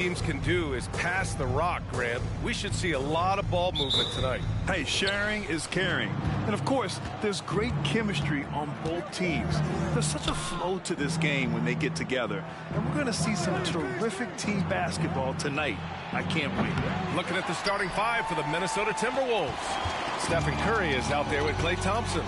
teams can do is pass the rock, Grant. We should see a lot of ball movement tonight. Hey, sharing is caring. And, of course, there's great chemistry on both teams. There's such a flow to this game when they get together. And we're going to see some terrific team basketball tonight. I can't wait. Looking at the starting five for the Minnesota Timberwolves. Stephen Curry is out there with Klay Thompson.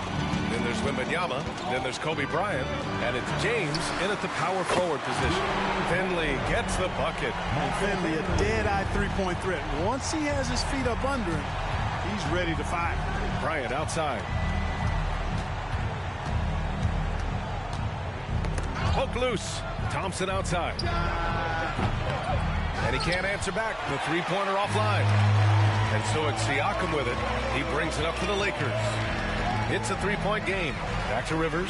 Then there's Wembanyama. Then there's Kobe Bryant. And it's James in at the power forward position. Finley gets the bucket. And Finley, a dead-eye three-point threat. Once he has his feet up under him, he's ready to fire. Bryant outside. Poke loose. Thompson outside. And he can't answer back. The three-pointer offline. And so it's Siakam with it. He brings it up to the Lakers. It's a three-point game. Back to Rivers.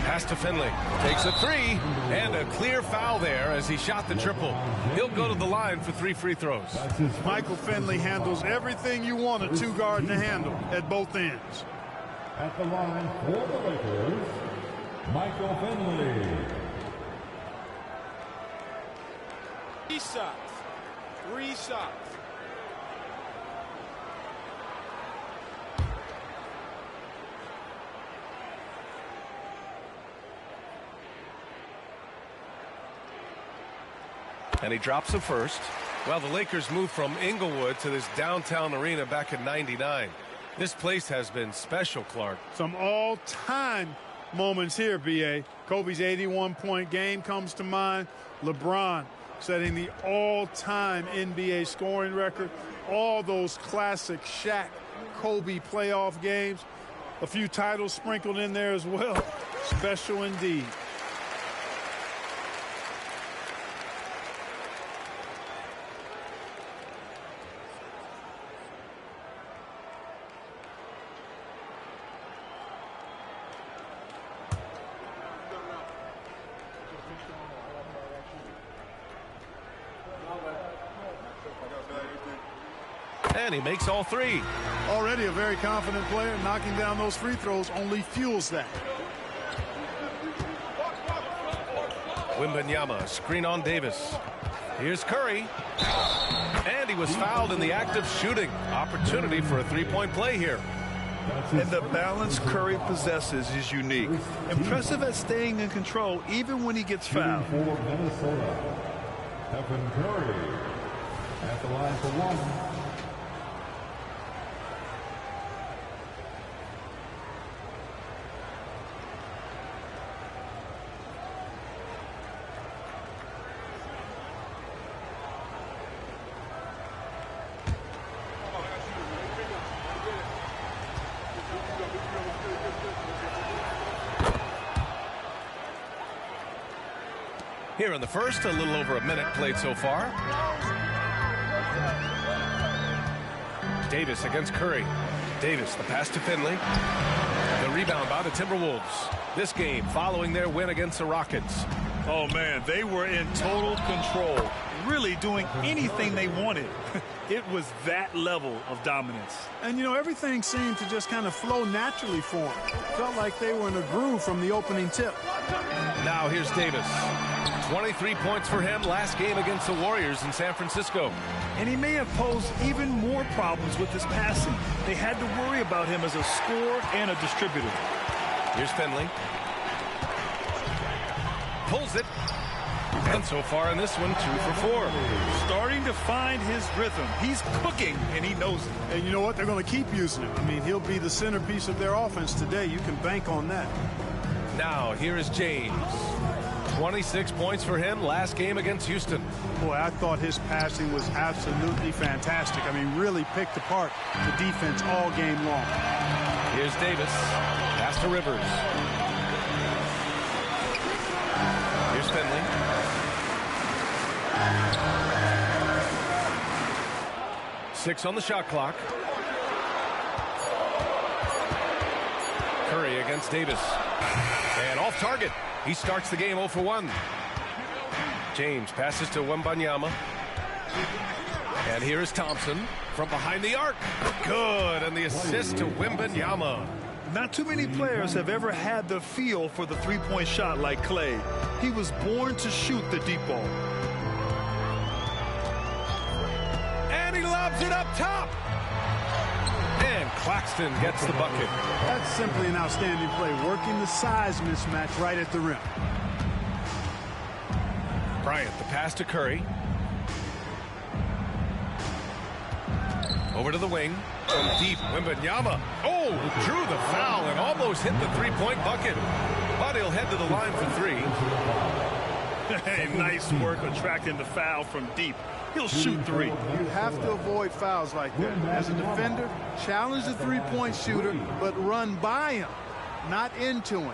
Pass to Finley. Takes a three. And a clear foul there as he shot the triple. He'll go to the line for 3 free throws. Michael Finley handles everything you want a two-guard to handle at both ends. At the line for the Lakers, Michael Finley. 3 shots. 3 shots. And he drops the first. Well, the Lakers moved from Inglewood to this downtown arena back in '99. This place has been special, Clark. Some all-time moments here, B.A. Kobe's 81-point game comes to mind. LeBron setting the all-time NBA scoring record. All those classic Shaq, Kobe playoff games. A few titles sprinkled in there as well. Special indeed. And he makes all 3. Already a very confident player. Knocking down those free throws only fuels that. Wembanyama, screen on Davis. Here's Curry. And he was fouled in the act of shooting. Opportunity for a three-point play here. And the balance Curry possesses is unique. Impressive at staying in control even when he gets fouled. For Minnesota, Stephen Curry. At the line for 1. Here in the first, a little over a minute played so far. Davis against Curry. Davis, the pass to Finley. The rebound by the Timberwolves. This game following their win against the Rockets. Oh, man, they were in total control, really doing anything they wanted. It was that level of dominance. And, you know, everything seemed to just kind of flow naturally for them. Felt like they were in a groove from the opening tip. Now here's Davis. 23 points for him last game against the Warriors in San Francisco. And he may have posed even more problems with his passing. They had to worry about him as a scorer and a distributor. Here's Finley. Pulls it. And so far in this one, 2 for 4. Starting to find his rhythm. He's cooking, and he knows it. And you know what? They're going to keep using him. I mean, he'll be the centerpiece of their offense today. You can bank on that. Now, here is James. 26 points for him last game against Houston. Boy, I thought his passing was absolutely fantastic. I mean, really picked apart the defense all game long. Here's Davis. Pass to Rivers. Here's Finley. Six on the shot clock. Curry against Davis. And off target. He starts the game 0 for 1. James passes to Wembanyama. And here is Thompson from behind the arc. Good. And the assist to Wembanyama. Not too many players have ever had the feel for the three-point shot like Klay. He was born to shoot the deep ball. And he lobs it up top. And Claxton gets the bucket. That's simply an outstanding play, working the size mismatch right at the rim. Bryant, the pass to Curry. Over to the wing. From deep, Wembanyama. Oh, drew the foul and almost hit the three-point bucket. But he'll head to the line for three. Hey, nice work attracting the foul from deep. He'll shoot three. You have to avoid fouls like that. As a defender, challenge the three-point shooter, but run by him, not into him.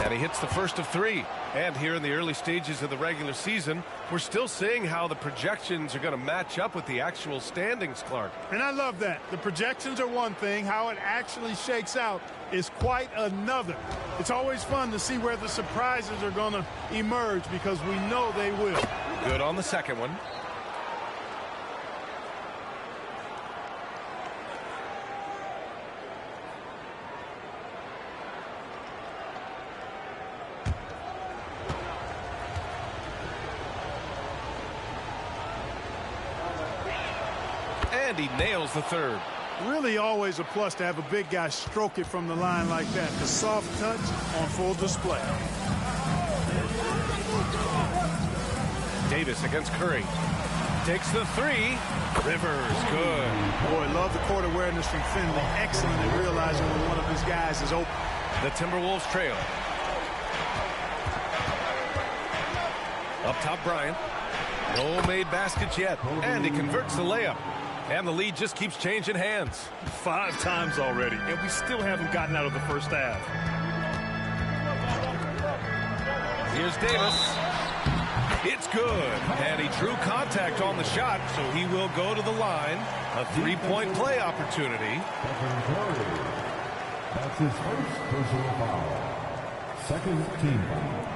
And he hits the first of three. And here in the early stages of the regular season, we're still seeing how the projections are going to match up with the actual standings, Clark. And I love that. The projections are one thing. How it actually shakes out is quite another. It's always fun to see where the surprises are going to emerge because we know they will. Good on the second one. And he nails the third. Really always a plus to have a big guy stroke it from the line like that. The soft touch on full display. Davis against Curry. Takes the three. Rivers, good. Boy, love the court awareness from Finley. Excellent at realizing when one of his guys is open. The Timberwolves trail. Up top, Bryant. No made baskets yet. And he converts the layup. And the lead just keeps changing hands. 5 times already, and we still haven't gotten out of the first half. Here's Davis. It's good. And he drew contact on the shot, so he will go to the line. A three-point play opportunity. That's his first personal foul. Second team foul.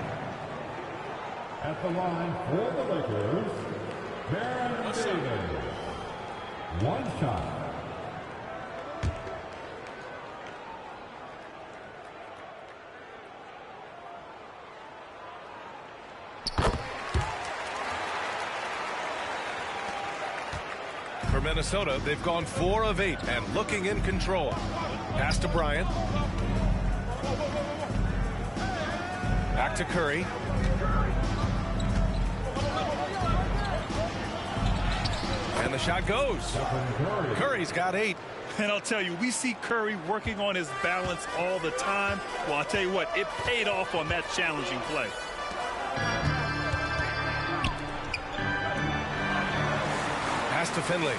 At the line for the Lakers, Baron Davis. One shot. For Minnesota, they've gone 4 of 8 and looking in control. Pass to Bryant. Back to Curry. And the shot goes. Curry's got 8. And I'll tell you, we see Curry working on his balance all the time. Well, I'll tell you what, it paid off on that challenging play. Pass to Finley.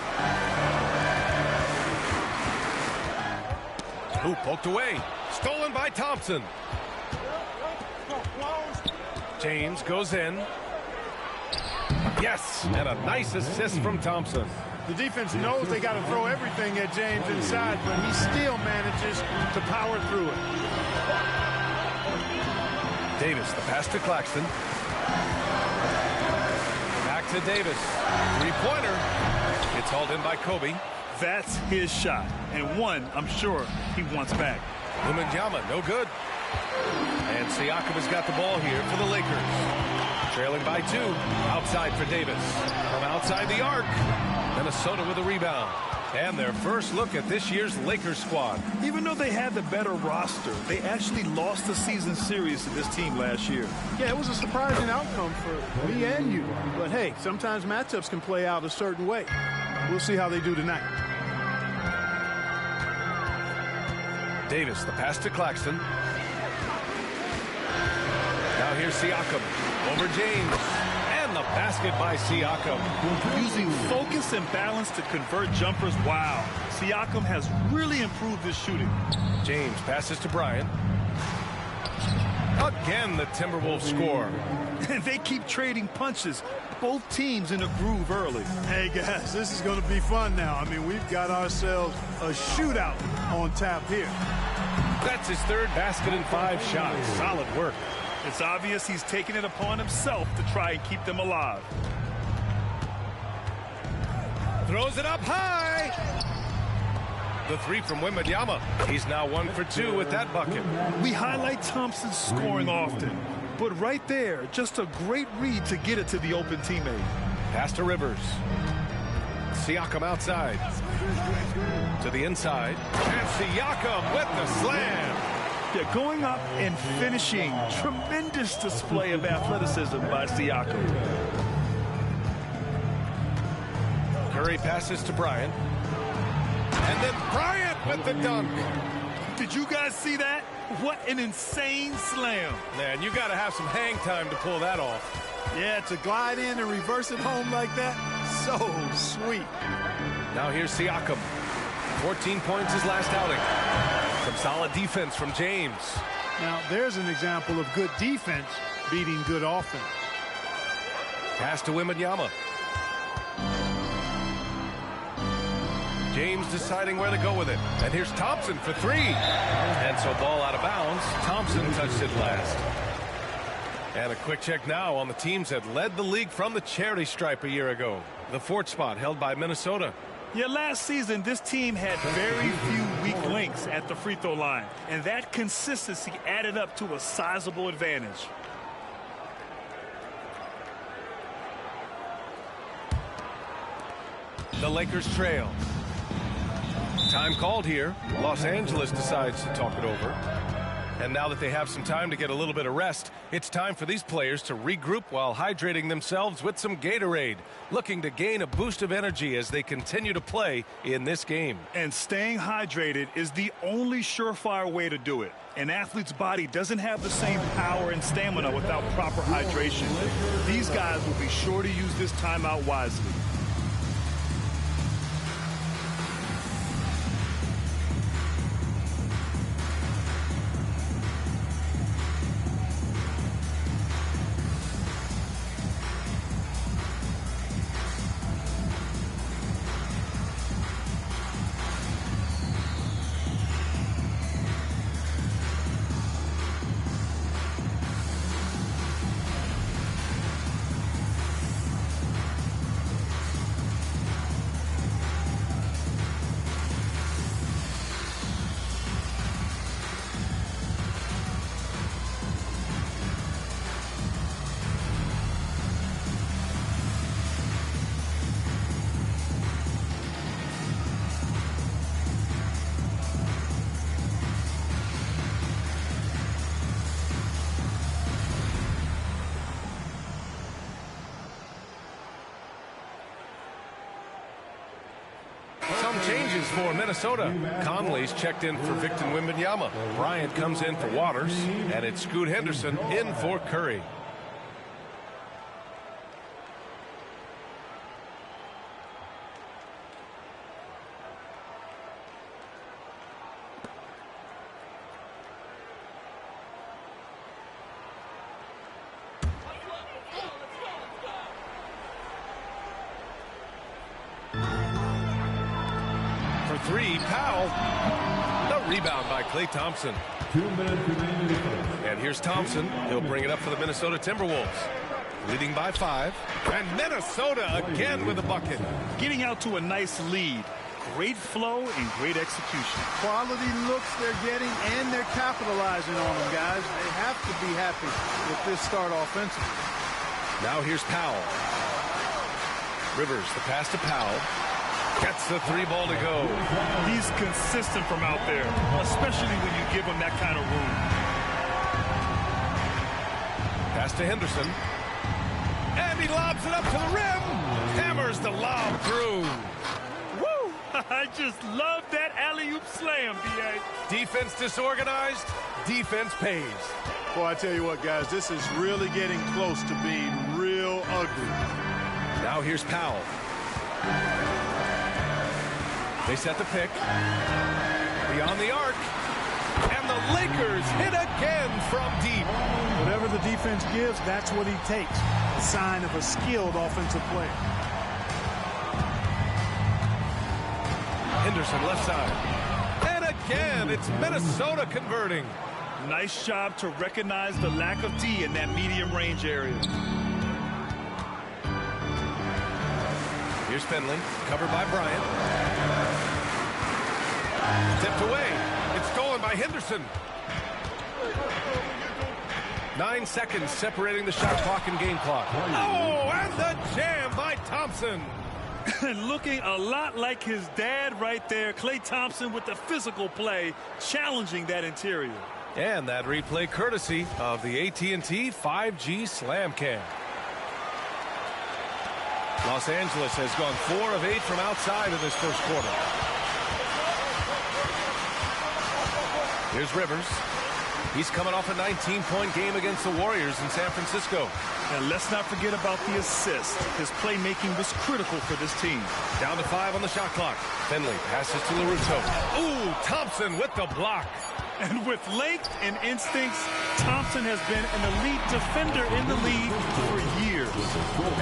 Ooh, poked away. Stolen by Thompson. James goes in. Yes, and a nice assist from Thompson. The defense knows they got to throw everything at James inside, but he still manages to power through it. Davis, the pass to Claxton. Back to Davis. Three-pointer. It's hauled in by Kobe. That's his shot, and one I'm sure he wants back. Wembanyama, no good. And Siakam has got the ball here for the Lakers. Trailing by 2. Outside for Davis. From outside the arc. Minnesota with a rebound. And their first look at this year's Lakers squad. Even though they had the better roster, they actually lost the season series to this team last year. Yeah, it was a surprising outcome for me and you. But hey, sometimes matchups can play out a certain way. We'll see how they do tonight. Davis, the pass to Claxton. Now here's Siakam. Over James. And the basket by Siakam. Using focus and balance to convert jumpers. Wow. Siakam has really improved his shooting. James passes to Bryant. Again, the Timberwolves score. And they keep trading punches. Both teams in a groove early. Hey, guys, this is going to be fun now. I mean, we've got ourselves a shootout on tap here. That's his third basket in 5 shots. Solid work. It's obvious he's taking it upon himself to try and keep them alive. Throws it up high. The three from Wembanyama. He's now 1 for 2 with that bucket. We highlight Thompson's scoring often, but right there, just a great read to get it to the open teammate. Pass to Rivers. Siakam outside. To the inside. And Siakam with the slam. Yeah, going up and finishing. Tremendous display of athleticism by Siakam. Curry passes to Bryant. And then Bryant with the dunk. Did you guys see that? What an insane slam. Man, you got to have some hang time to pull that off. Yeah, to glide in and reverse it home like that, so sweet. Now here's Siakam. 14 points his last outing. Some solid defense from James. Now, there's an example of good defense beating good offense. Pass to Wembanyama. James deciding where to go with it. And here's Thompson for three. And so ball out of bounds. Thompson touched it last. And a quick check now on the teams that led the league from the charity stripe a year ago. The fourth spot held by Minnesota. Yeah, last season, this team had very few weak links at the free throw line. And that consistency added up to a sizable advantage. The Lakers trail. Time called here. Los Angeles decides to talk it over. And now that they have some time to get a little bit of rest, it's time for these players to regroup while hydrating themselves with some Gatorade, looking to gain a boost of energy as they continue to play in this game. And staying hydrated is the only surefire way to do it. An athlete's body doesn't have the same power and stamina without proper hydration. These guys will be sure to use this timeout wisely. Changes for Minnesota. Conley's checked in for Victor Wembanyama. Bryant comes in for Waters. And it's Scoot Henderson in for Curry. Three, Powell. The rebound by Klay Thompson. 2 minutes remaining. And here's Thompson. He'll bring it up for the Minnesota Timberwolves. Leading by 5. And Minnesota again with a bucket. Getting out to a nice lead. Great flow and great execution. Quality looks they're getting, and they're capitalizing on them, guys. They have to be happy with this start offensively. Now here's Powell. Rivers, the pass to Powell. Gets the three ball to go. He's consistent from out there, especially when you give him that kind of room. Pass to Henderson. And he lobs it up to the rim. Hammers the lob through. Woo! I just love that alley-oop slam, B.A. Defense disorganized. Defense pays. Boy, I tell you what, guys, this is really getting close to being real ugly. Now here's Powell. They set the pick. Beyond the arc. And the Lakers hit again from deep. Whatever the defense gives, that's what he takes. A sign of a skilled offensive player. Henderson left side. And again, it's Minnesota converting. Nice job to recognize the lack of D in that medium range area. Here's Finley, covered by Bryant. Tipped away. It's stolen by Henderson. 9 seconds separating the shot clock and game clock. Oh, and the jam by Thompson. Looking a lot like his dad right there. Klay Thompson with the physical play, challenging that interior. And that replay courtesy of the AT&T 5G Slam Cam. Los Angeles has gone 4 of 8 from outside in this first quarter. Here's Rivers. He's coming off a 19-point game against the Warriors in San Francisco. And let's not forget about the assist. His playmaking was critical for this team. Down to 5 on the shot clock. Finley passes to LaRusso. Ooh, Thompson with the block. And with length and instincts, Thompson has been an elite defender in the league for years.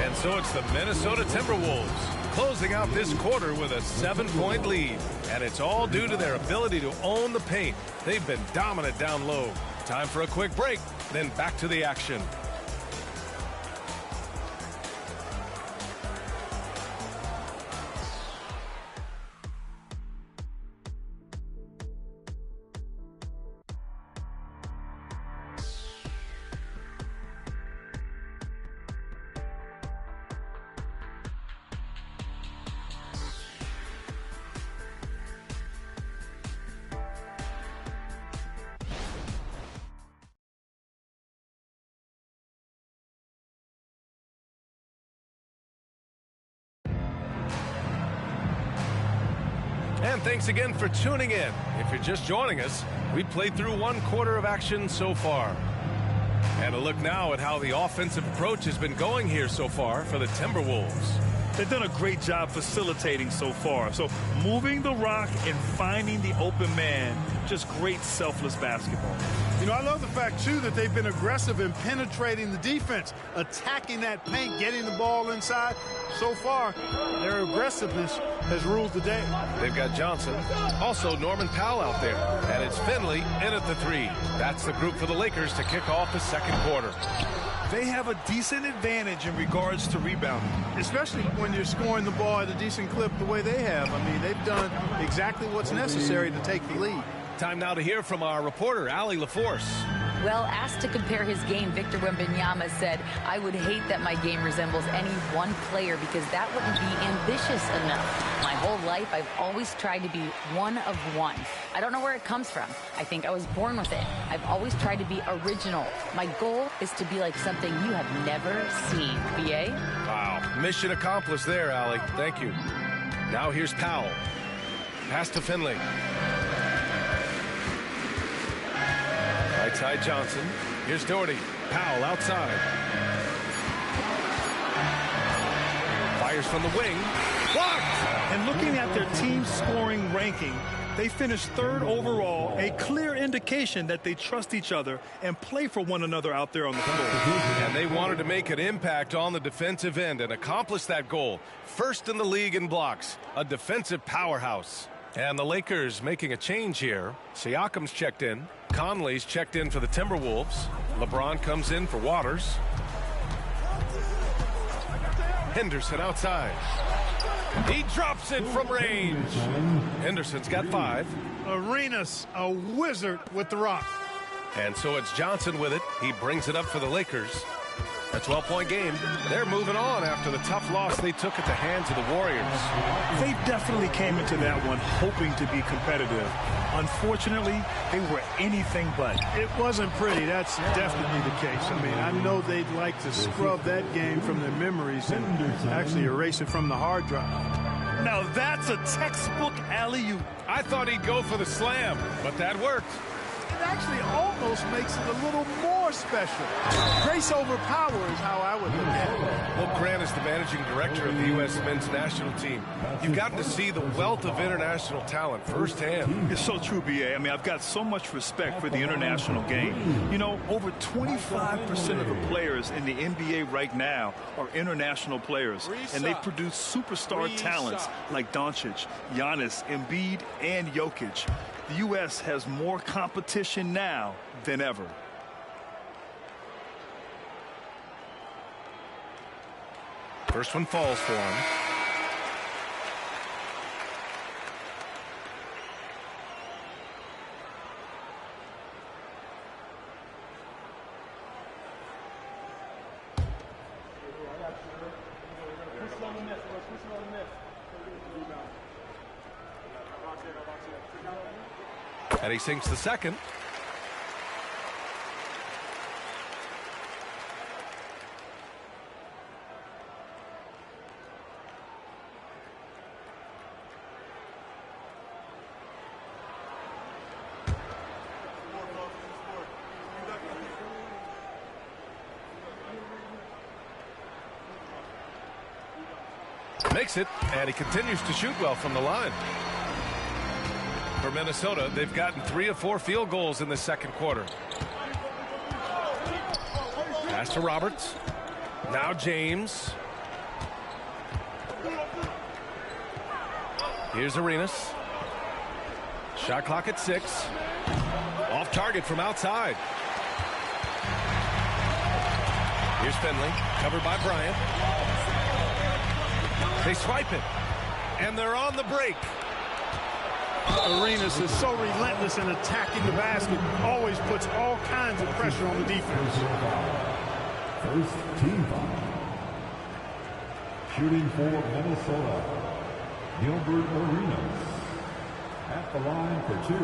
And so it's the Minnesota Timberwolves closing out this quarter with a 7-point lead. And it's all due to their ability to own the paint. They've been dominant down low. Time for a quick break, then back to the action. And thanks again for tuning in. If you're just joining us, we played through 1 quarter of action so far. And a look now at how the offensive approach has been going here so far for the Timberwolves. They've done a great job facilitating so far. So moving the rock and finding the open man, just great selfless basketball. You know, I love the fact, too, that they've been aggressive in penetrating the defense, attacking that paint, getting the ball inside. So far, their aggressiveness has ruled the day. They've got Johnson, also Norman Powell out there. And it's Finley in at the 3. That's the group for the Lakers to kick off the second quarter. They have a decent advantage in regards to rebounding. Especially when you're scoring the ball at a decent clip the way they have. I mean, they've done exactly what's necessary to take the lead. Time now to hear from our reporter, Allie LaForce. Well, asked to compare his game, Victor Wembanyama said, "I would hate that my game resembles any one player because that wouldn't be ambitious enough. My whole life, I've always tried to be one of one. I don't know where it comes from. I think I was born with it. I've always tried to be original. My goal is to be like something you have never seen." BA? Wow. Mission accomplished there, Allie. Thank you. Now here's Powell. Pass to Finley. Right side Johnson. Here's Doherty. Powell outside. Fires from the wing. Blocked! And looking at their team scoring ranking, they finished 3rd overall, a clear indication that they trust each other and play for one another out there on the floor. And they wanted to make an impact on the defensive end and accomplish that goal. First in the league in blocks, a defensive powerhouse. And the Lakers making a change here. Siakam's checked in. Conley's checked in for the Timberwolves. LeBron comes in for Waters. Henderson outside. He drops it from range. Henderson's got 5. Arenas, a wizard with the rock. And so it's Johnson with it. He brings it up for the Lakers. A 12-point game. They're moving on after the tough loss they took at the hands of the Warriors. They definitely came into that one hoping to be competitive. Unfortunately, they were anything but. It wasn't pretty. That's definitely the case. I mean, I know they'd like to scrub that game from their memories and actually erase it from the hard drive. Now that's a textbook alley-oop. I thought he'd go for the slam, but that worked. It actually almost makes it a little more special. Grace over power is how I would look at it. Well, Grant is the managing director of the U.S. men's national team. You've gotten to see the wealth of international talent firsthand. It's so true, B.A. I mean, I've got so much respect for the international game. You know, over 25% of the players in the NBA right now are international players, and they produce superstar talents like Doncic, Giannis, Embiid, and Jokic. The U.S. has more competition now than ever. First one falls for him. And he sinks the second. Makes it, and he continues to shoot well from the line. For Minnesota, they've gotten 3 of 4 field goals in the second quarter. Pass to Roberts. Now James. Here's Arenas. Shot clock at 6. Off target from outside. Here's Finley, covered by Bryant. They swipe it, and they're on the break. Arenas is so relentless in attacking the basket, always puts all kinds of pressure on the defense. First team foul. Shooting for Minnesota, Gilbert Arenas at the line for 2.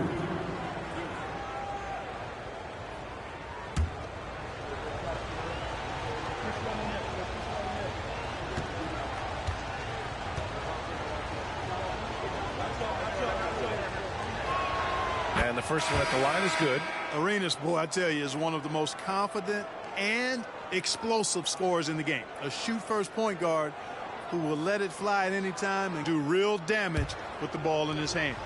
And the first one at the line is good. Arenas, boy, I tell you, is one of the most confident and explosive scorers in the game. A shoot-first point guard who will let it fly at any time and do real damage with the ball in his hands.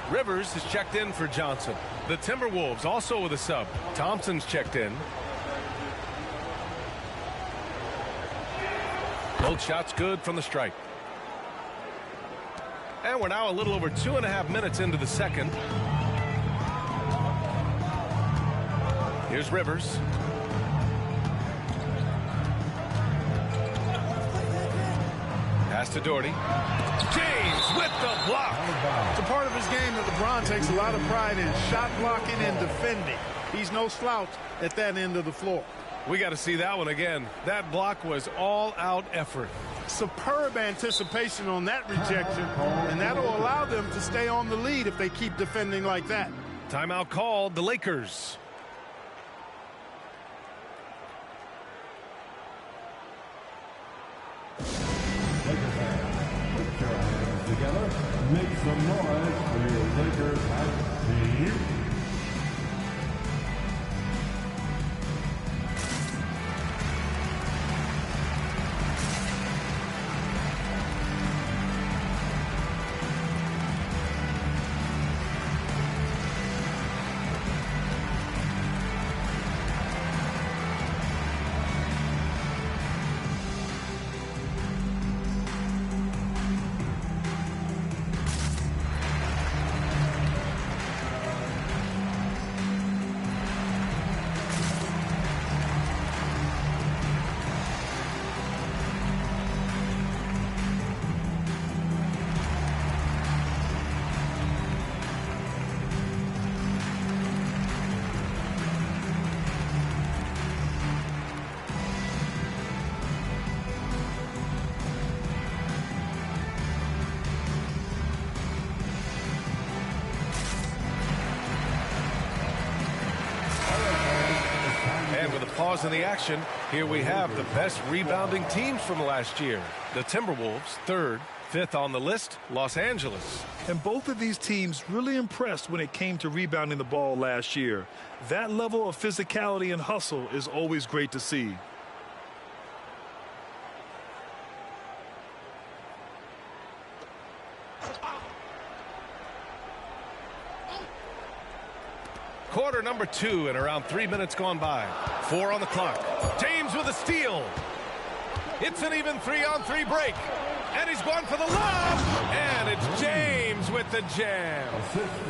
Rivers is checked in for Johnson. The Timberwolves also with a sub. Thompson's checked in. Both shots good from the stripe. And we're now a little over 2.5 minutes into the second. Here's Rivers. Pass to Doherty. James with the block. It's a part of his game that LeBron takes a lot of pride in, shot blocking and defending. He's no slouch at that end of the floor. We got to see that one again. That block was all-out effort. Superb anticipation on that rejection, and that'll allow them to stay on the lead if they keep defending like that. Timeout called, the Lakers. Together, make some noise for your Lakers team. Pause in the action. Here we have the best rebounding teams from last year. The Timberwolves, 3rd, 5th on the list, Los Angeles. And both of these teams really impressed when it came to rebounding the ball last year. That level of physicality and hustle is always great to see. Quarter number 2 and around 3 minutes gone by. 4 on the clock. James with a steal. It's an even 3-on-3 break. And he's going for the lob. And it's James with the jam.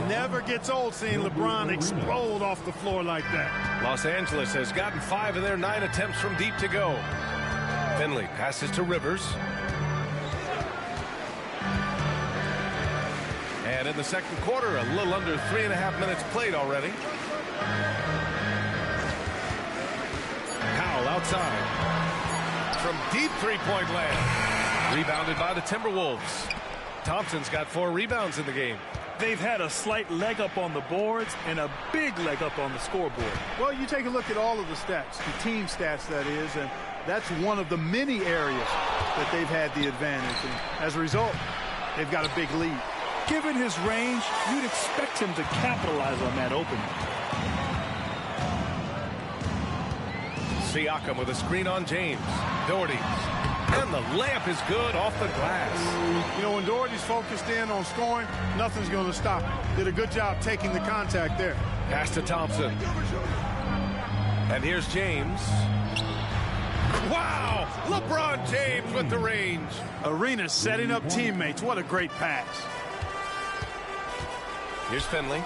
Never gets old seeing LeBron explode off the floor like that. Los Angeles has gotten 5 of their 9 attempts from deep to go. Finley passes to Rivers. And in the second quarter, a little under 3.5 minutes played already. Powell outside. From deep three-point land. Rebounded by the Timberwolves. Thompson's got 4 rebounds in the game. They've had a slight leg up on the boards and a big leg up on the scoreboard. Well, you take a look at all of the stats, the team stats that is, and that's one of the many areas that they've had the advantage. And as a result, they've got a big lead. Given his range, you'd expect him to capitalize on that opening. Siakam with a screen on James. Doherty. And the layup is good off the glass. You know, when Doherty's focused in on scoring, nothing's going to stop him. Did a good job taking the contact there. Pass to Thompson. And here's James. Wow! LeBron James with the range. Arenas setting up teammates. What a great pass. Here's Finley.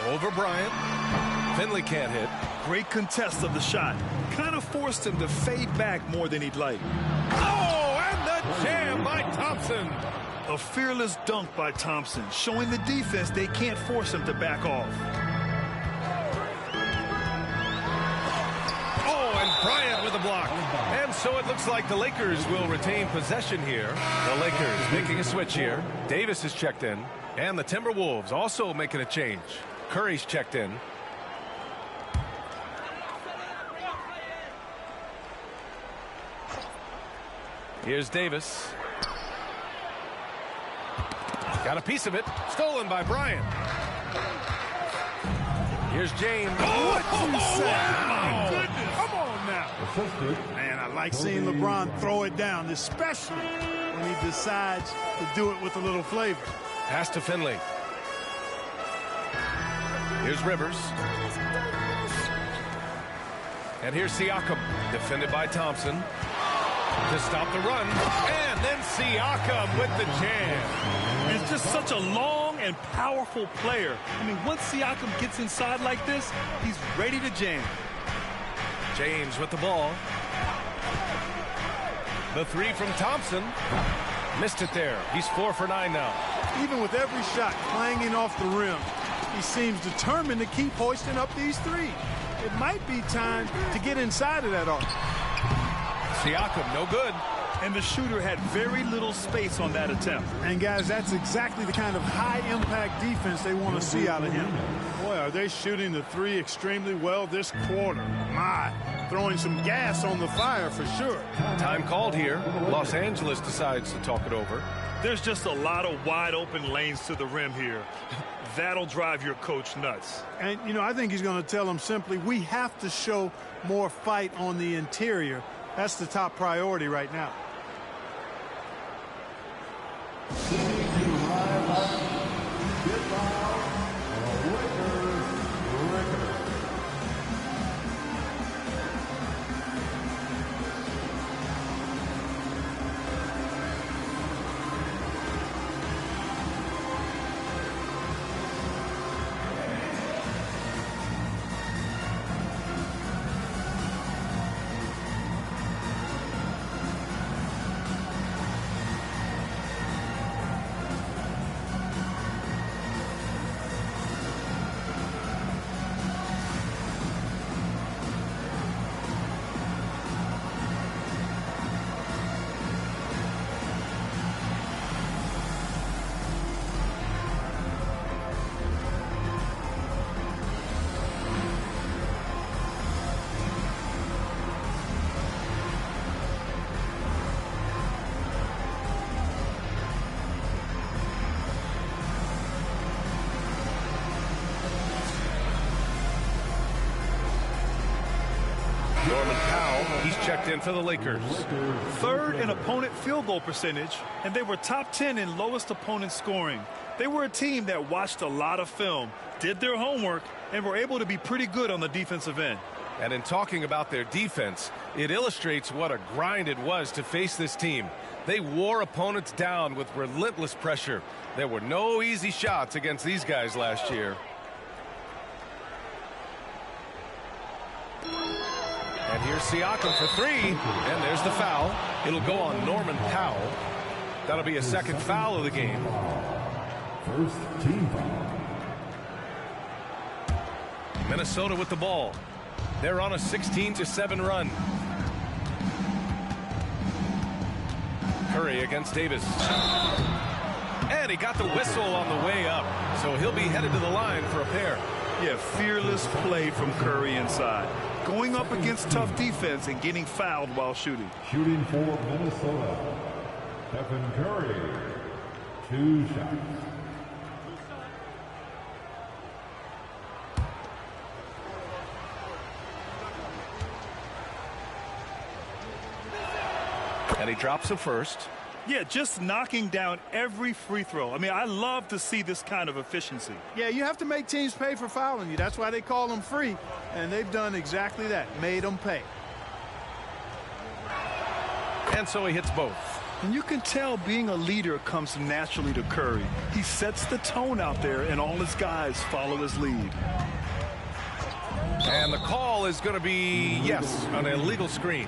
Over Bryant. Finley can't hit. Great contest of the shot. Kind of forced him to fade back more than he'd like. Oh, and the jam by Thompson. A fearless dunk by Thompson, showing the defense they can't force him to back off. Oh, and Bryant with a block. And so it looks like the Lakers will retain possession here. The Lakers making a switch here. Davis is checked in. And the Timberwolves also making a change. Curry's checked in. Here's Davis. Got a piece of it. Stolen by Bryant. Here's James. What you say? Wow. My goodness. Come on now. Man, I like seeing LeBron throw it down, especially when he decides to do it with a little flavor. Pass to Finley. Here's Rivers. And here's Siakam. Defended by Thompson. To stop the run. And then Siakam with the jam. He's just such a long and powerful player. I mean, once Siakam gets inside like this, he's ready to jam. James with the ball. The 3 from Thompson. Missed it there. He's 4 for 9 now. Even with every shot clanging off the rim, he seems determined to keep hoisting up these threes. It might be time to get inside of that arc. Siakam, no good. And the shooter had very little space on that attempt. And, guys, that's exactly the kind of high-impact defense they want to see out of him. Boy, are they shooting the 3 extremely well this quarter. My, throwing some gas on the fire for sure. Time called here. Los Angeles decides to talk it over. There's just a lot of wide-open lanes to the rim here. That'll drive your coach nuts. And, you know, I think he's going to tell them simply, we have to show more fight on the interior. That's the top priority right now. Norman Powell, he's checked in for the Lakers. 3rd in opponent field goal percentage, and they were top 10 in lowest opponent scoring. They were a team that watched a lot of film, did their homework, and were able to be pretty good on the defensive end. And in talking about their defense, it illustrates what a grind it was to face this team. They wore opponents down with relentless pressure. There were no easy shots against these guys last year. And here's Siakam for 3, and there's the foul. It'll go on Norman Powell. That'll be a second foul of the game. First team foul. Minnesota with the ball. They're on a 16-7 run. Curry against Davis. And he got the whistle on the way up, so he'll be headed to the line for a pair. Yeah, fearless play from Curry inside. Going up against tough defense and getting fouled while shooting. Shooting for Minnesota, Stephen Curry. 2 shots. And he drops the first. Yeah, just knocking down every free throw. I mean, I love to see this kind of efficiency. Yeah, you have to make teams pay for fouling you. That's why they call them free. And they've done exactly that, made them pay. And so he hits both. And you can tell being a leader comes naturally to Curry. He sets the tone out there, and all his guys follow his lead. And the call is going to be, yes, an illegal screen.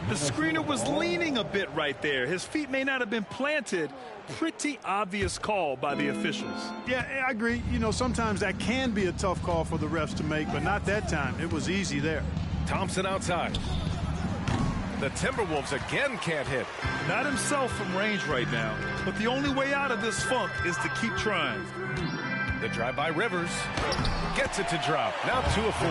The screener was leaning a bit right there. His feet may not have been planted. Pretty obvious call by the officials. Yeah, I agree. You know, sometimes that can be a tough call for the refs to make, but not that time. It was easy there. Thompson outside. The Timberwolves again can't hit. Not himself from range right now, but the only way out of this funk is to keep trying. The drive by Rivers. Gets it to drop. Now 2 of 4.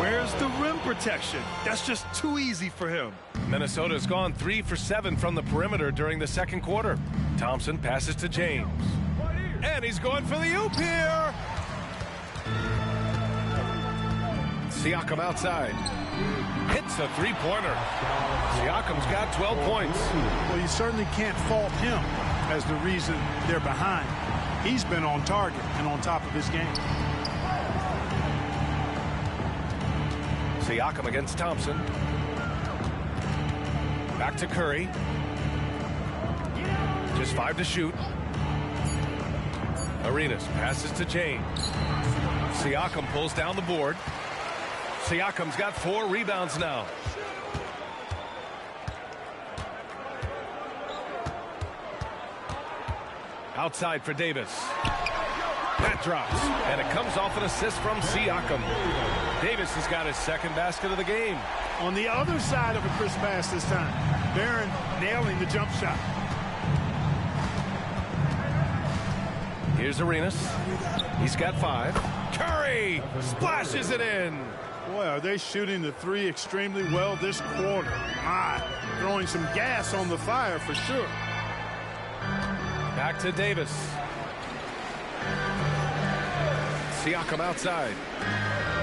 Where's the rim protection? That's just too easy for him. Minnesota's gone 3 for 7 from the perimeter during the second quarter. Thompson passes to James. And he's going for the oop here. Siakam outside. Hits a three-pointer. Siakam's got 12 points. Well, you certainly can't fault him as the reason they're behind. He's been on target and on top of his game. Siakam against Thompson. Back to Curry. Just 5 to shoot. Arenas passes to James. Siakam pulls down the board. Siakam's got 4 rebounds now. Outside for Davis. That drops, and it comes off an assist from Siakam. Davis has got his second basket of the game. On the other side of a crisp pass this time. Barron nailing the jump shot. Here's Arenas. He's got 5. Curry splashes it in. Boy, are they shooting the 3 extremely well this quarter. My, throwing some gas on the fire for sure. Back to Davis. Siakam outside.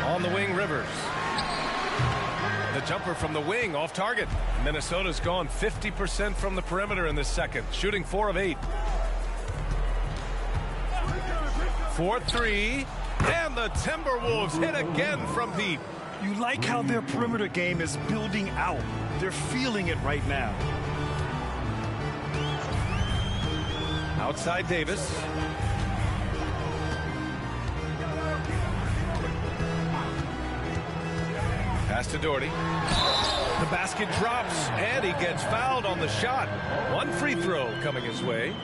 On the wing, Rivers. The jumper from the wing off target. Minnesota's gone 50% from the perimeter in this second, shooting 4 of 8. 4-3, and the Timberwolves hit again from deep. You like how their perimeter game is building out. They're feeling it right now. Outside Davis. Pass to Doherty. The basket drops, and he gets fouled on the shot. 1 free throw coming his way.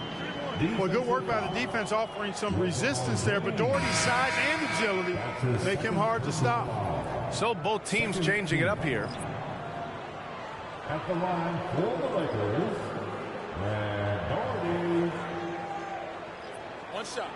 Well, good work by the defense offering some resistance there, but Doherty's size and agility make him hard to stop. So both teams changing it up here. At the line for the Lakers, Brad Daugherty. 1 shot.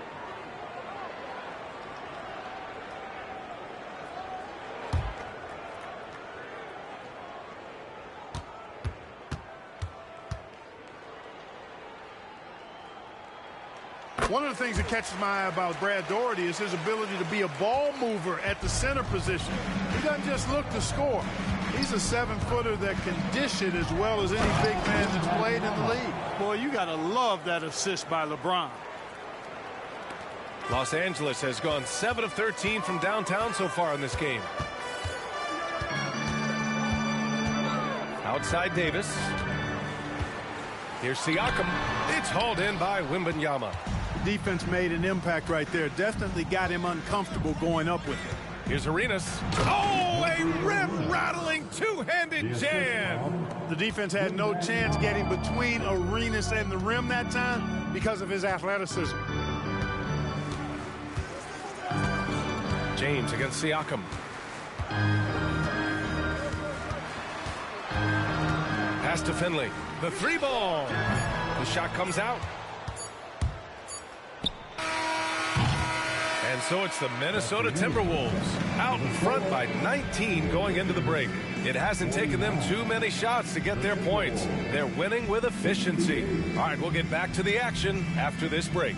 One of the things that catches my eye about Brad Daugherty is his ability to be a ball mover at the center position. He doesn't just look to score. He's a 7-footer that can dish it as well as any big man that's played in the league. Boy, you got to love that assist by LeBron. Los Angeles has gone 7 of 13 from downtown so far in this game. Outside Davis. Here's Siakam. It's hauled in by Wembanyama. Defense made an impact right there. Definitely got him uncomfortable going up with it. Here's Arenas. Oh, a rim-rattling two-handed jam. The defense had no chance getting between Arenas and the rim that time because of his athleticism. James against Siakam. Pass to Finley. The 3 ball. The shot comes out. And so it's the Minnesota Timberwolves out in front by 19 going into the break. It hasn't taken them too many shots to get their points. They're winning with efficiency. All right, we'll get back to the action after this break.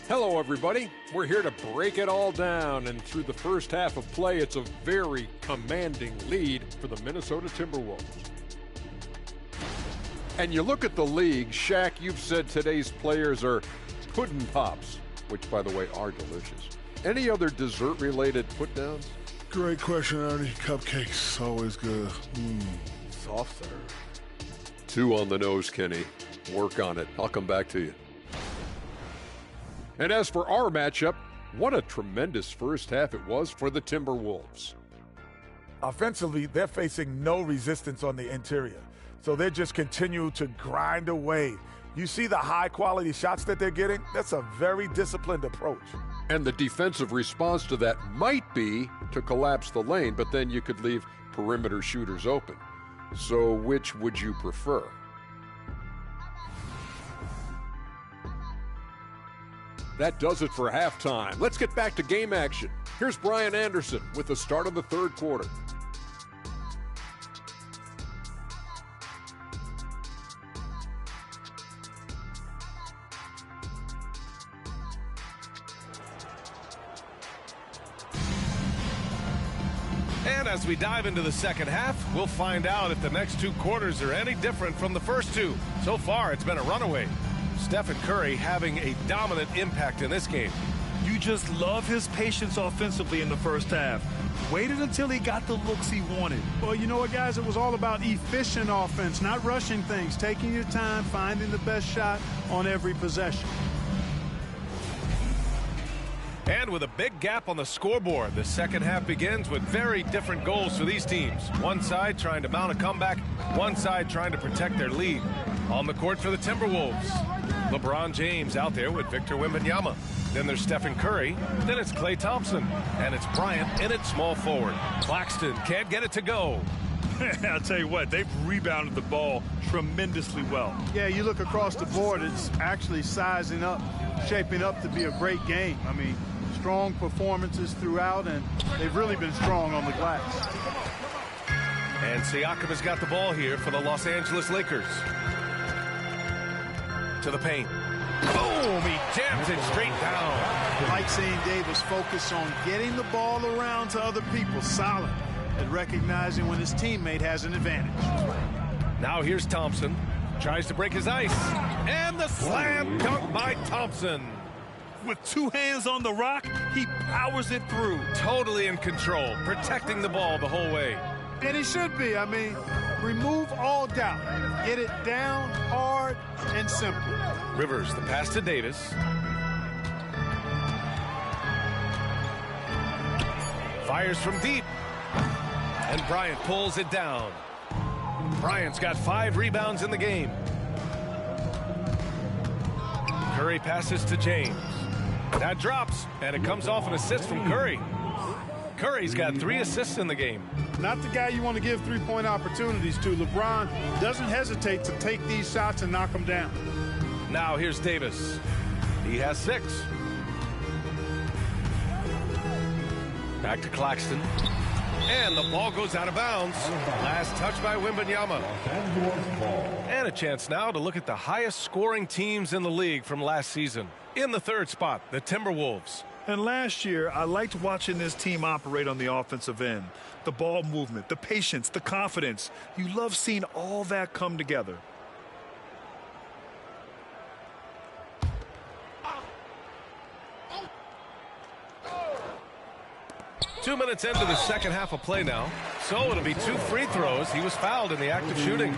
Hello, everybody. We're here to break it all down, and through the first half of play, it's a very commanding lead for the Minnesota Timberwolves. And you look at the league, Shaq, you've said today's players are pudding pops, which, by the way, are delicious. Any other dessert-related put-downs? Great question, Ernie. Cupcakes, always good. Soft serve. 2 on the nose, Kenny. Work on it. I'll come back to you. And as for our matchup, what a tremendous first half it was for the Timberwolves. Offensively, they're facing no resistance on the interior. So they just continue to grind away. You see the high-quality shots that they're getting? That's a very disciplined approach. And the defensive response to that might be to collapse the lane, but then you could leave perimeter shooters open. So which would you prefer? That does it for halftime. Let's get back to game action. Here's Brian Anderson with the start of the third quarter. And as we dive into the second half, we'll find out if the next 2 quarters are any different from the first 2. So far, it's been a runaway. Stephen Curry having a dominant impact in this game. You just love his patience offensively in the first half. Waited until he got the looks he wanted. Well, you know what, guys? It was all about efficient offense, not rushing things, taking your time, finding the best shot on every possession. And with a big gap on the scoreboard, the second half begins with very different goals for these teams. One side trying to mount a comeback, one side trying to protect their lead. On the court for the Timberwolves, LeBron James out there with Victor Wembanyama. Then there's Stephen Curry. Then it's Klay Thompson. And it's Bryant in at small forward. Claxton can't get it to go. I'll tell you what, they've rebounded the ball tremendously well. Yeah, you look across the board, it's actually sizing up, shaping up to be a great game. I mean, strong performances throughout, and they've really been strong on the glass. And Siakam has got the ball here for the Los Angeles Lakers. To the paint. Boom! He jams it straight down. I like seeing Davis focus on getting the ball around to other people, solid, and recognizing when his teammate has an advantage. Now here's Thompson. Tries to break his ice. And the slam dunk by Thompson. With 2 hands on the rock, he powers it through. Totally in control, protecting the ball the whole way. And he should be. I mean, remove all doubt. Get it down hard and simple. Rivers, the pass to Davis. Fires from deep. And Bryant pulls it down. Bryant's got 5 rebounds in the game. Curry passes to James. That drops, and it comes off an assist from Curry. Curry's got 3 assists in the game. Not the guy you want to give three-point opportunities to. LeBron doesn't hesitate to take these shots and knock them down. Now here's Davis. He has 6. Back to Claxton. And the ball goes out of bounds. Last touch by Wembanyama. And a chance now to look at the highest scoring teams in the league from last season. In the third spot, the Timberwolves. And last year, I liked watching this team operate on the offensive end. The ball movement, the patience, the confidence. You love seeing all that come together. Two minutes into the second half of play now. So it'll be 2 free throws. He was fouled in the act of shooting.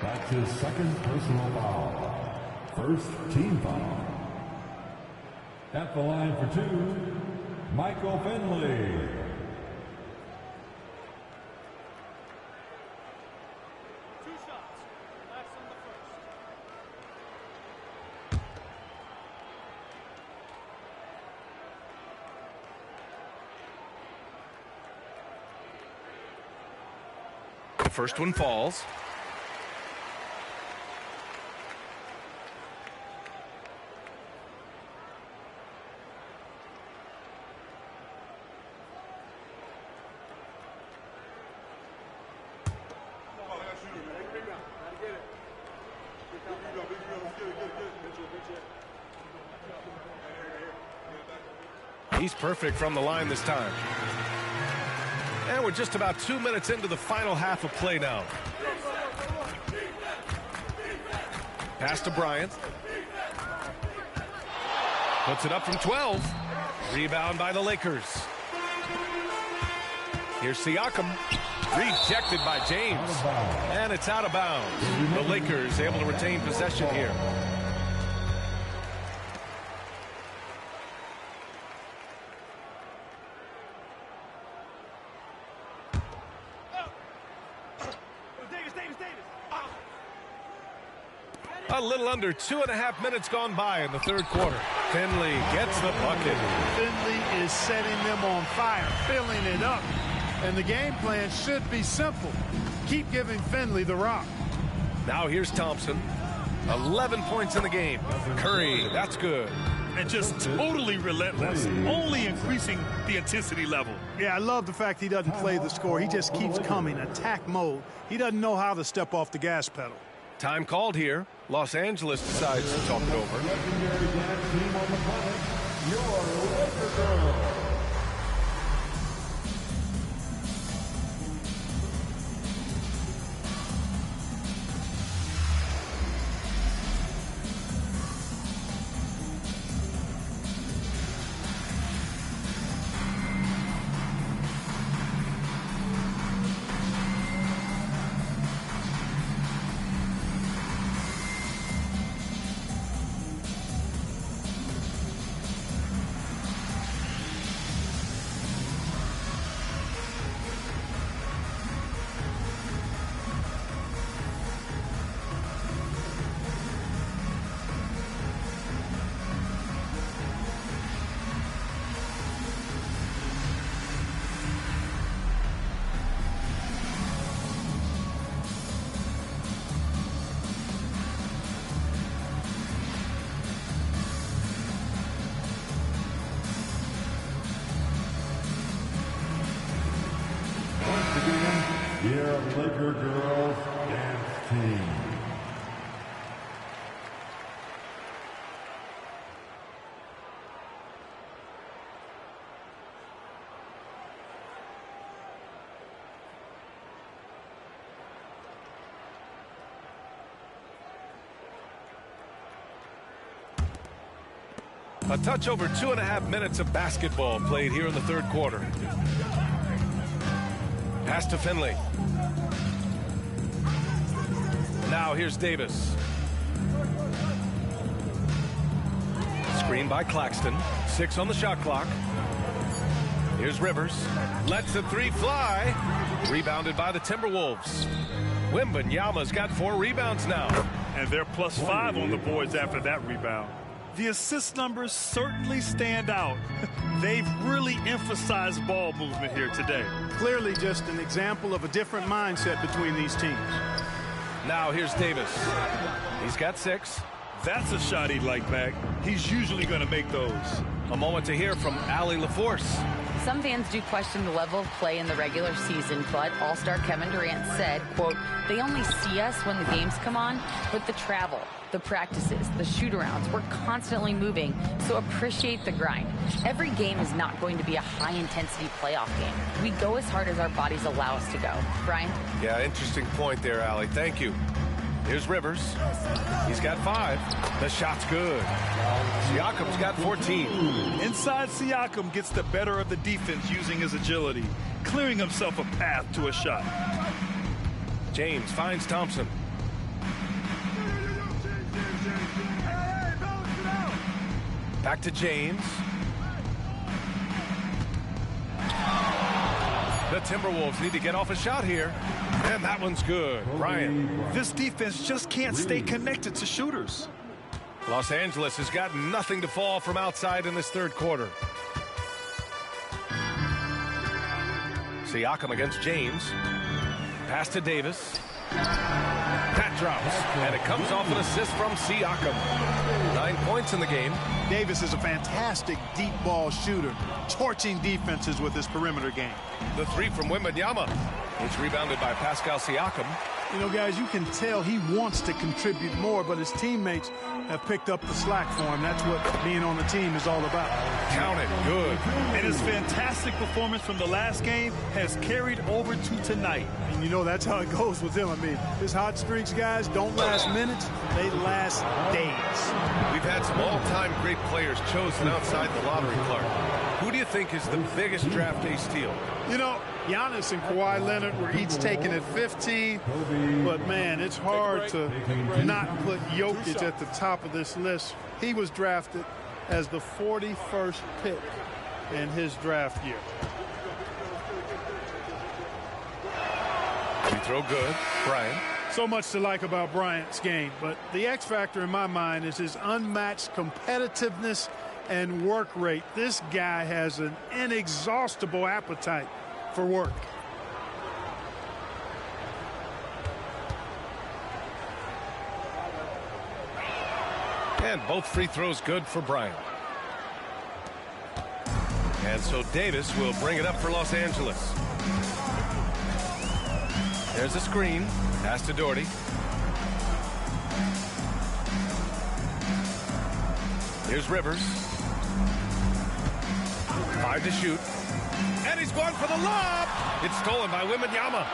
That's his second personal foul. First team foul. At the line for two, Michael Finley. The first one falls. He's perfect from the line this time. And we're just about 2 minutes into the final half of play now. Pass to Bryant. Puts it up from 12. Rebound by the Lakers. Here's Siakam. Rejected by James. And it's out of bounds. The Lakers able to retain possession here. A little under 2.5 minutes gone by in the third quarter. Finley gets the bucket. Finley is setting them on fire, filling it up. And the game plan should be simple. Keep giving Finley the rock. Now here's Thompson. 11 points in the game. Curry, that's good. And just totally relentless, only increasing the intensity level. Yeah, I love the fact he doesn't play the score. He just keeps coming, attack mode. He doesn't know how to step off the gas pedal. Time called here. Los Angeles decides to talk it over. Your Laker girls dance team. A touch over 2.5 minutes of basketball played here in the third quarter. Pass to Finley. Now here's Davis. Screen by Claxton. 6 on the shot clock. Here's Rivers. Lets the three fly. Rebounded by the Timberwolves. Wembanyama's got 4 rebounds now. And they're +5 on the boards after that rebound. The assist numbers certainly stand out. They've really emphasized ball movement here today. Clearly just an example of a different mindset between these teams. Now here's Davis. He's got 6. That's a shot he'd like back. He's usually going to make those. A moment to hear from Allie LaForce. Some fans do question the level of play in the regular season, but All-Star Kevin Durant said, quote, "They only see us when the games come on, but the travel, the practices, the shoot-arounds, we're constantly moving, so appreciate the grind. Every game is not going to be a high-intensity playoff game. We go as hard as our bodies allow us to go." Brian? Yeah, interesting point there, Allie. Thank you. Here's Rivers. He's got 5. The shot's good. Siakam's got 14. Inside Siakam gets the better of the defense using his agility, clearing himself a path to a shot. James finds Thompson. Back to James. The Timberwolves need to get off a shot here. And that one's good. Bryant. This defense just can't stay connected to shooters. Los Angeles has got nothing to fall from outside in this third quarter. Siakam against James. Pass to Davis. That drops, and it comes off an assist from Siakam. 9 points in the game. Davis is a fantastic deep ball shooter, torching defenses with his perimeter game. The three from Wembanyama. It's rebounded by Pascal Siakam. You know, guys, you can tell he wants to contribute more, but his teammates have picked up the slack for him. That's what being on the team is all about. Count it. Good. And his fantastic performance from the last game has carried over to tonight. And you know that's how it goes with him. I mean, his hot streaks, guys, don't last minutes. They last days. We've had some all-time great players chosen outside the lottery, Clark. Who do you think is the biggest draft day steal? You know, Giannis and Kawhi Leonard were each taken at 15, but man, it's hard to not put Jokic at the top of this list. He was drafted as the 41st pick in his draft year. You throw good, Bryant. So much to like about Bryant's game, but the X factor in my mind is his unmatched competitiveness and work rate. This guy has an inexhaustible appetite for work. And both free throws good for Bryant. And so Davis will bring it up for Los Angeles. There's a screen. Pass to Doherty. Here's Rivers. 5 to shoot. And he's going for the lob. It's stolen by Wembanyama.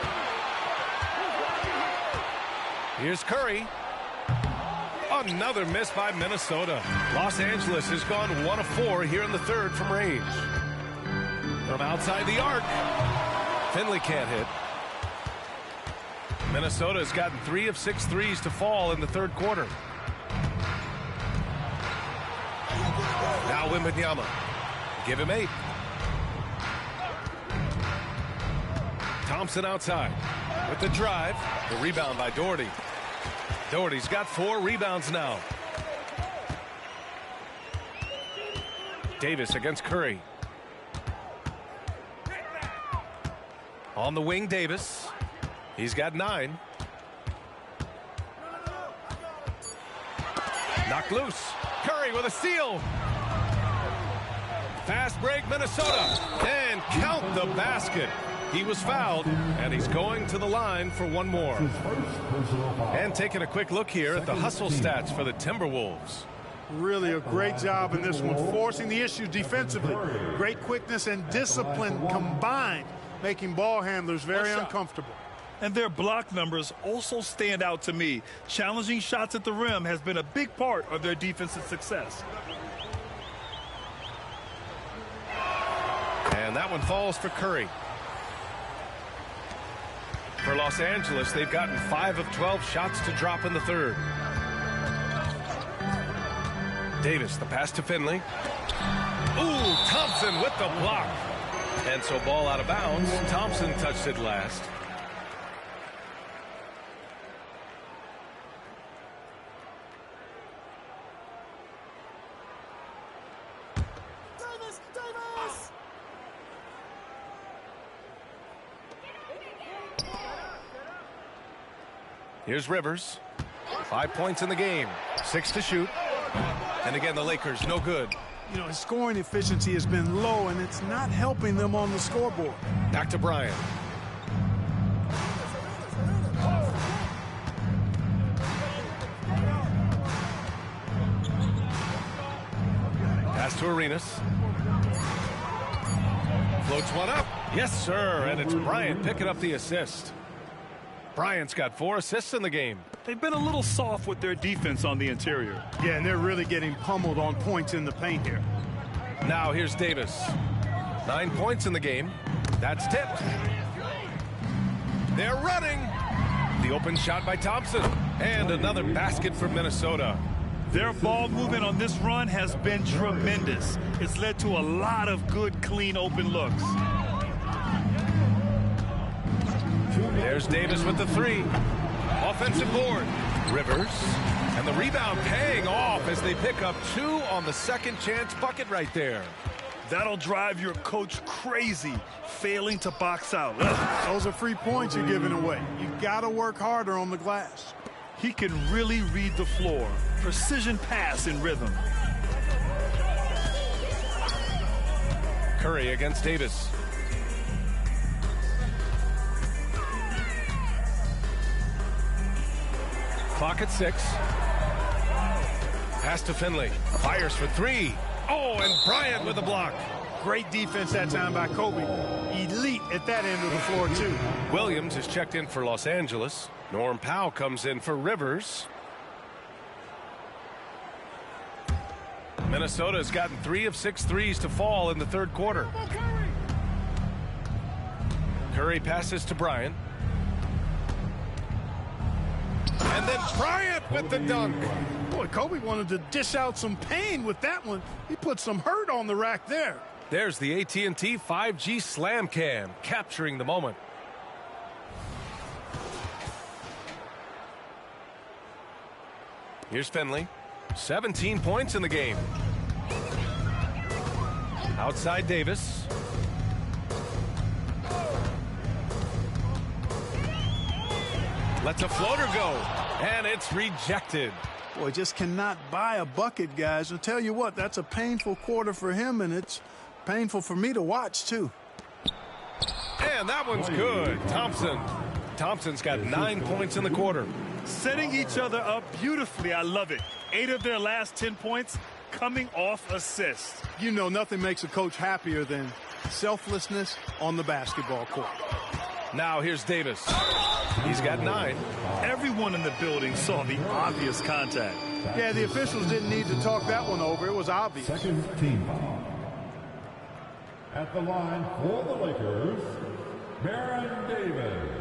Here's Curry. Another miss by Minnesota. Los Angeles has gone 1 of 4 here in the third from range. From outside the arc. Finley can't hit. Minnesota has gotten 3 of 6 threes to fall in the third quarter. Now Wembanyama. Give him 8. Thompson outside with the drive. The rebound by Doherty. Doherty's got 4 rebounds now. Davis against Curry. On the wing, Davis. He's got 9. Knocked loose. Curry with a steal. Fast break, Minnesota. And count the basket. He was fouled, and he's going to the line for one more. And taking a quick look here at the hustle stats for the Timberwolves. Really a great job in this one, forcing the issue defensively. Great quickness and discipline combined, making ball handlers very uncomfortable. And their block numbers also stand out to me. Challenging shots at the rim has been a big part of their defensive success. And that one falls for Curry. For Los Angeles, they've gotten 5 of 12 shots to drop in the third. Davis, the pass to Finley. Ooh, Thompson with the block. And so ball out of bounds. Thompson touched it last. Here's Rivers. 5 points in the game. 6 to shoot. And again, the Lakers, no good. You know, his scoring efficiency has been low, and it's not helping them on the scoreboard. Back to Bryant. Pass to Arenas. Floats one up. Yes, sir. And it's Bryant picking up the assist. Bryant's got 4 assists in the game. They've been a little soft with their defense on the interior. Yeah, and they're really getting pummeled on points in the paint here. Now here's Davis. 9 points in the game. That's tipped. They're running. The open shot by Thompson. And another basket for Minnesota. Their ball movement on this run has been tremendous. It's led to a lot of good, clean, open looks. There's Davis with the three. Offensive board. Rivers. And the rebound paying off as they pick up 2 on the second chance bucket right there. That'll drive your coach crazy, failing to box out. Ugh. Those are free points you're giving away. You've got to work harder on the glass. He can really read the floor. Precision pass in rhythm. Curry against Davis. Clock at 6. Pass to Finley. Fires for 3. Oh, and Bryant with a block. Great defense that time by Kobe. Elite at that end of the floor, too. Williams is checked in for Los Angeles. Norm Powell comes in for Rivers. Minnesota has gotten 3 of 6 threes to fall in the third quarter. Curry passes to Bryant. And then Bryant with the dunk. Boy, Kobe wanted to dish out some pain with that one. He put some hurt on the rack there. There's the AT&T 5G Slam Cam, capturing the moment. Here's Finley. 17 points in the game. Outside Davis. Lets a floater go, and it's rejected. Boy, just cannot buy a bucket, guys. I'll tell you what, that's a painful quarter for him, and it's painful for me to watch, too. And that one's good. Thompson's got 9 points in the quarter. Setting each other up beautifully. I love it. 8 of their last 10 points coming off assists. You know, nothing makes a coach happier than selflessness on the basketball court. Now here's Davis. He's got 9. Everyone in the building saw the obvious contact. Yeah, the officials didn't need to talk that one over. It was obvious. Second team foul. At the line for the Lakers, Baron Davis.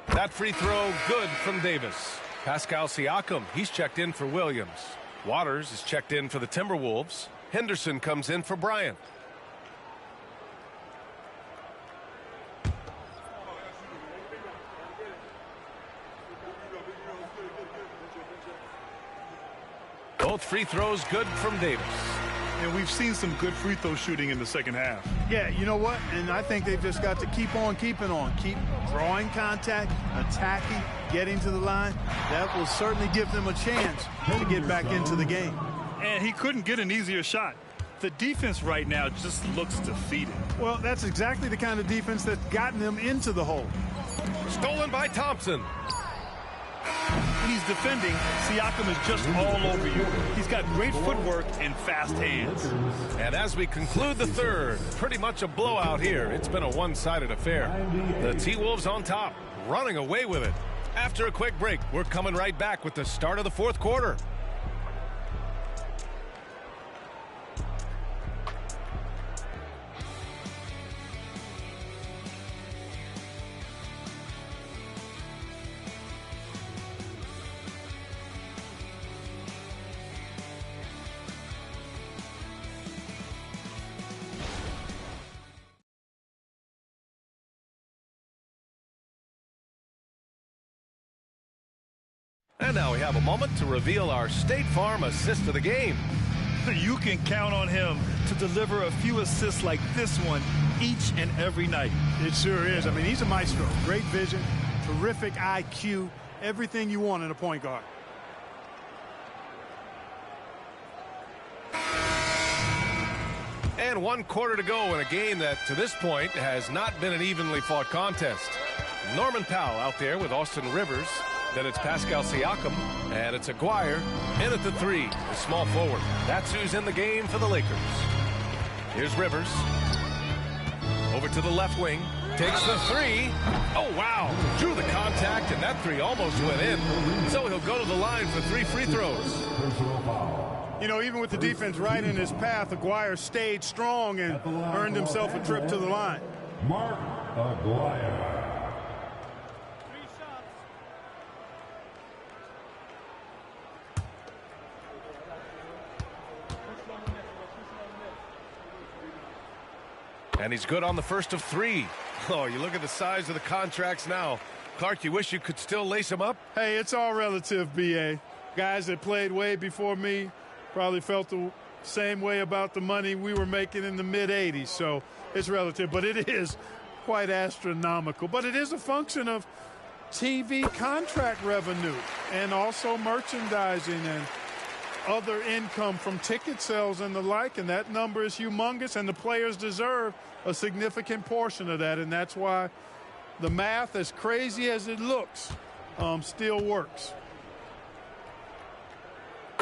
That free throw good from Davis. Pascal Siakam, he's checked in for Williams. Waters is checked in for the Timberwolves. Henderson comes in for Bryant. Both free throws good from Davis. And we've seen some good free throw shooting in the second half. Yeah, you know what? And I think they've just got to keep on keeping on. Keep drawing contact, attacking, getting to the line. That will certainly give them a chance to get back into the game. And he couldn't get an easier shot. The defense right now just looks defeated. Well, that's exactly the kind of defense that's gotten them into the hole. Stolen by Thompson. When he's defending, Siakam is just all over you. He's got great footwork and fast hands. And as we conclude the third, pretty much a blowout here. It's been a one-sided affair. The T-Wolves on top, running away with it. After a quick break, we're coming right back with the start of the fourth quarter. And now we have a moment to reveal our State Farm assist of the game. You can count on him to deliver a few assists like this one each and every night. It sure is. I mean, he's a maestro. Great vision, terrific IQ, everything you want in a point guard. And 1 quarter to go in a game that, to this point, has not been an evenly fought contest. Norman Powell out there with Austin Rivers. Then it's Pascal Siakam, and it's Aguirre in at the 3, the small forward. That's who's in the game for the Lakers. Here's Rivers. Over to the left wing. Takes the three. Oh, wow. Drew the contact, and that three almost went in. So he'll go to the line for 3 free throws. You know, even with the defense right in his path, Aguirre stayed strong and earned himself a trip to the line. Mark Aguirre. And he's good on the first of 3. Oh, you look at the size of the contracts now. Clark, you wish you could still lace them up? Hey, it's all relative, B.A. Guys that played way before me probably felt the same way about the money we were making in the mid-'80s. So it's relative, but it is quite astronomical. But it is a function of TV contract revenue and also merchandising and other income from ticket sales and the like, and that number is humongous, and the players deserve a significant portion of that, and that's why the math, as crazy as it looks, still works.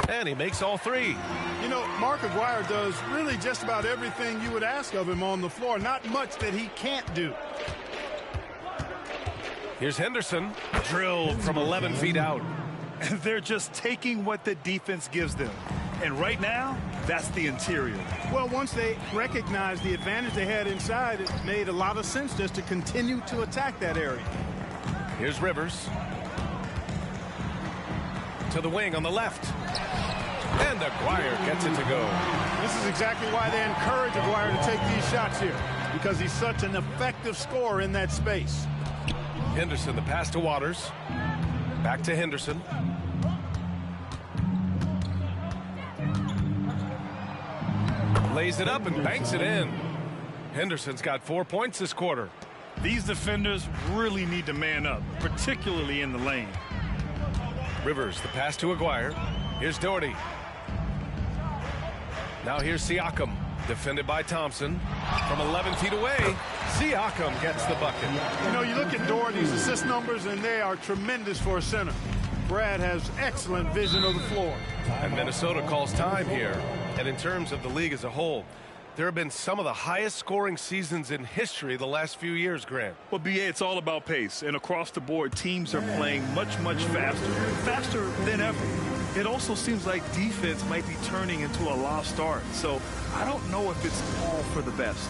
And he makes all 3. You know, Mark Aguirre does really just about everything you would ask of him on the floor. Not much that he can't do. Here's Henderson, drilled from 11 feet out. They're just taking what the defense gives them. And right now, that's the interior. Well, once they recognized the advantage they had inside, it made a lot of sense just to continue to attack that area. Here's Rivers. To the wing on the left. And Aguirre gets it to go. This is exactly why they encourage Aguirre to take these shots here, because he's such an effective scorer in that space. Henderson, the pass to Waters. Back to Henderson. Lays it up and banks it in. Henderson's got 4 points this quarter. These defenders really need to man up, particularly in the lane. Rivers, the pass to Aguirre. Here's Doherty. Now here's Siakam, defended by Thompson. From 11 feet away, Siakam gets the bucket. You know, you look at Doherty's assist numbers, and they are tremendous for a center. Brad has excellent vision of the floor. And Minnesota calls time here. And in terms of the league as a whole, there have been some of the highest scoring seasons in history the last few years, Grant. Well, B.A., it's all about pace. And across the board, teams are playing much, much faster than ever. It also seems like defense might be turning into a lost art. So I don't know if it's all for the best.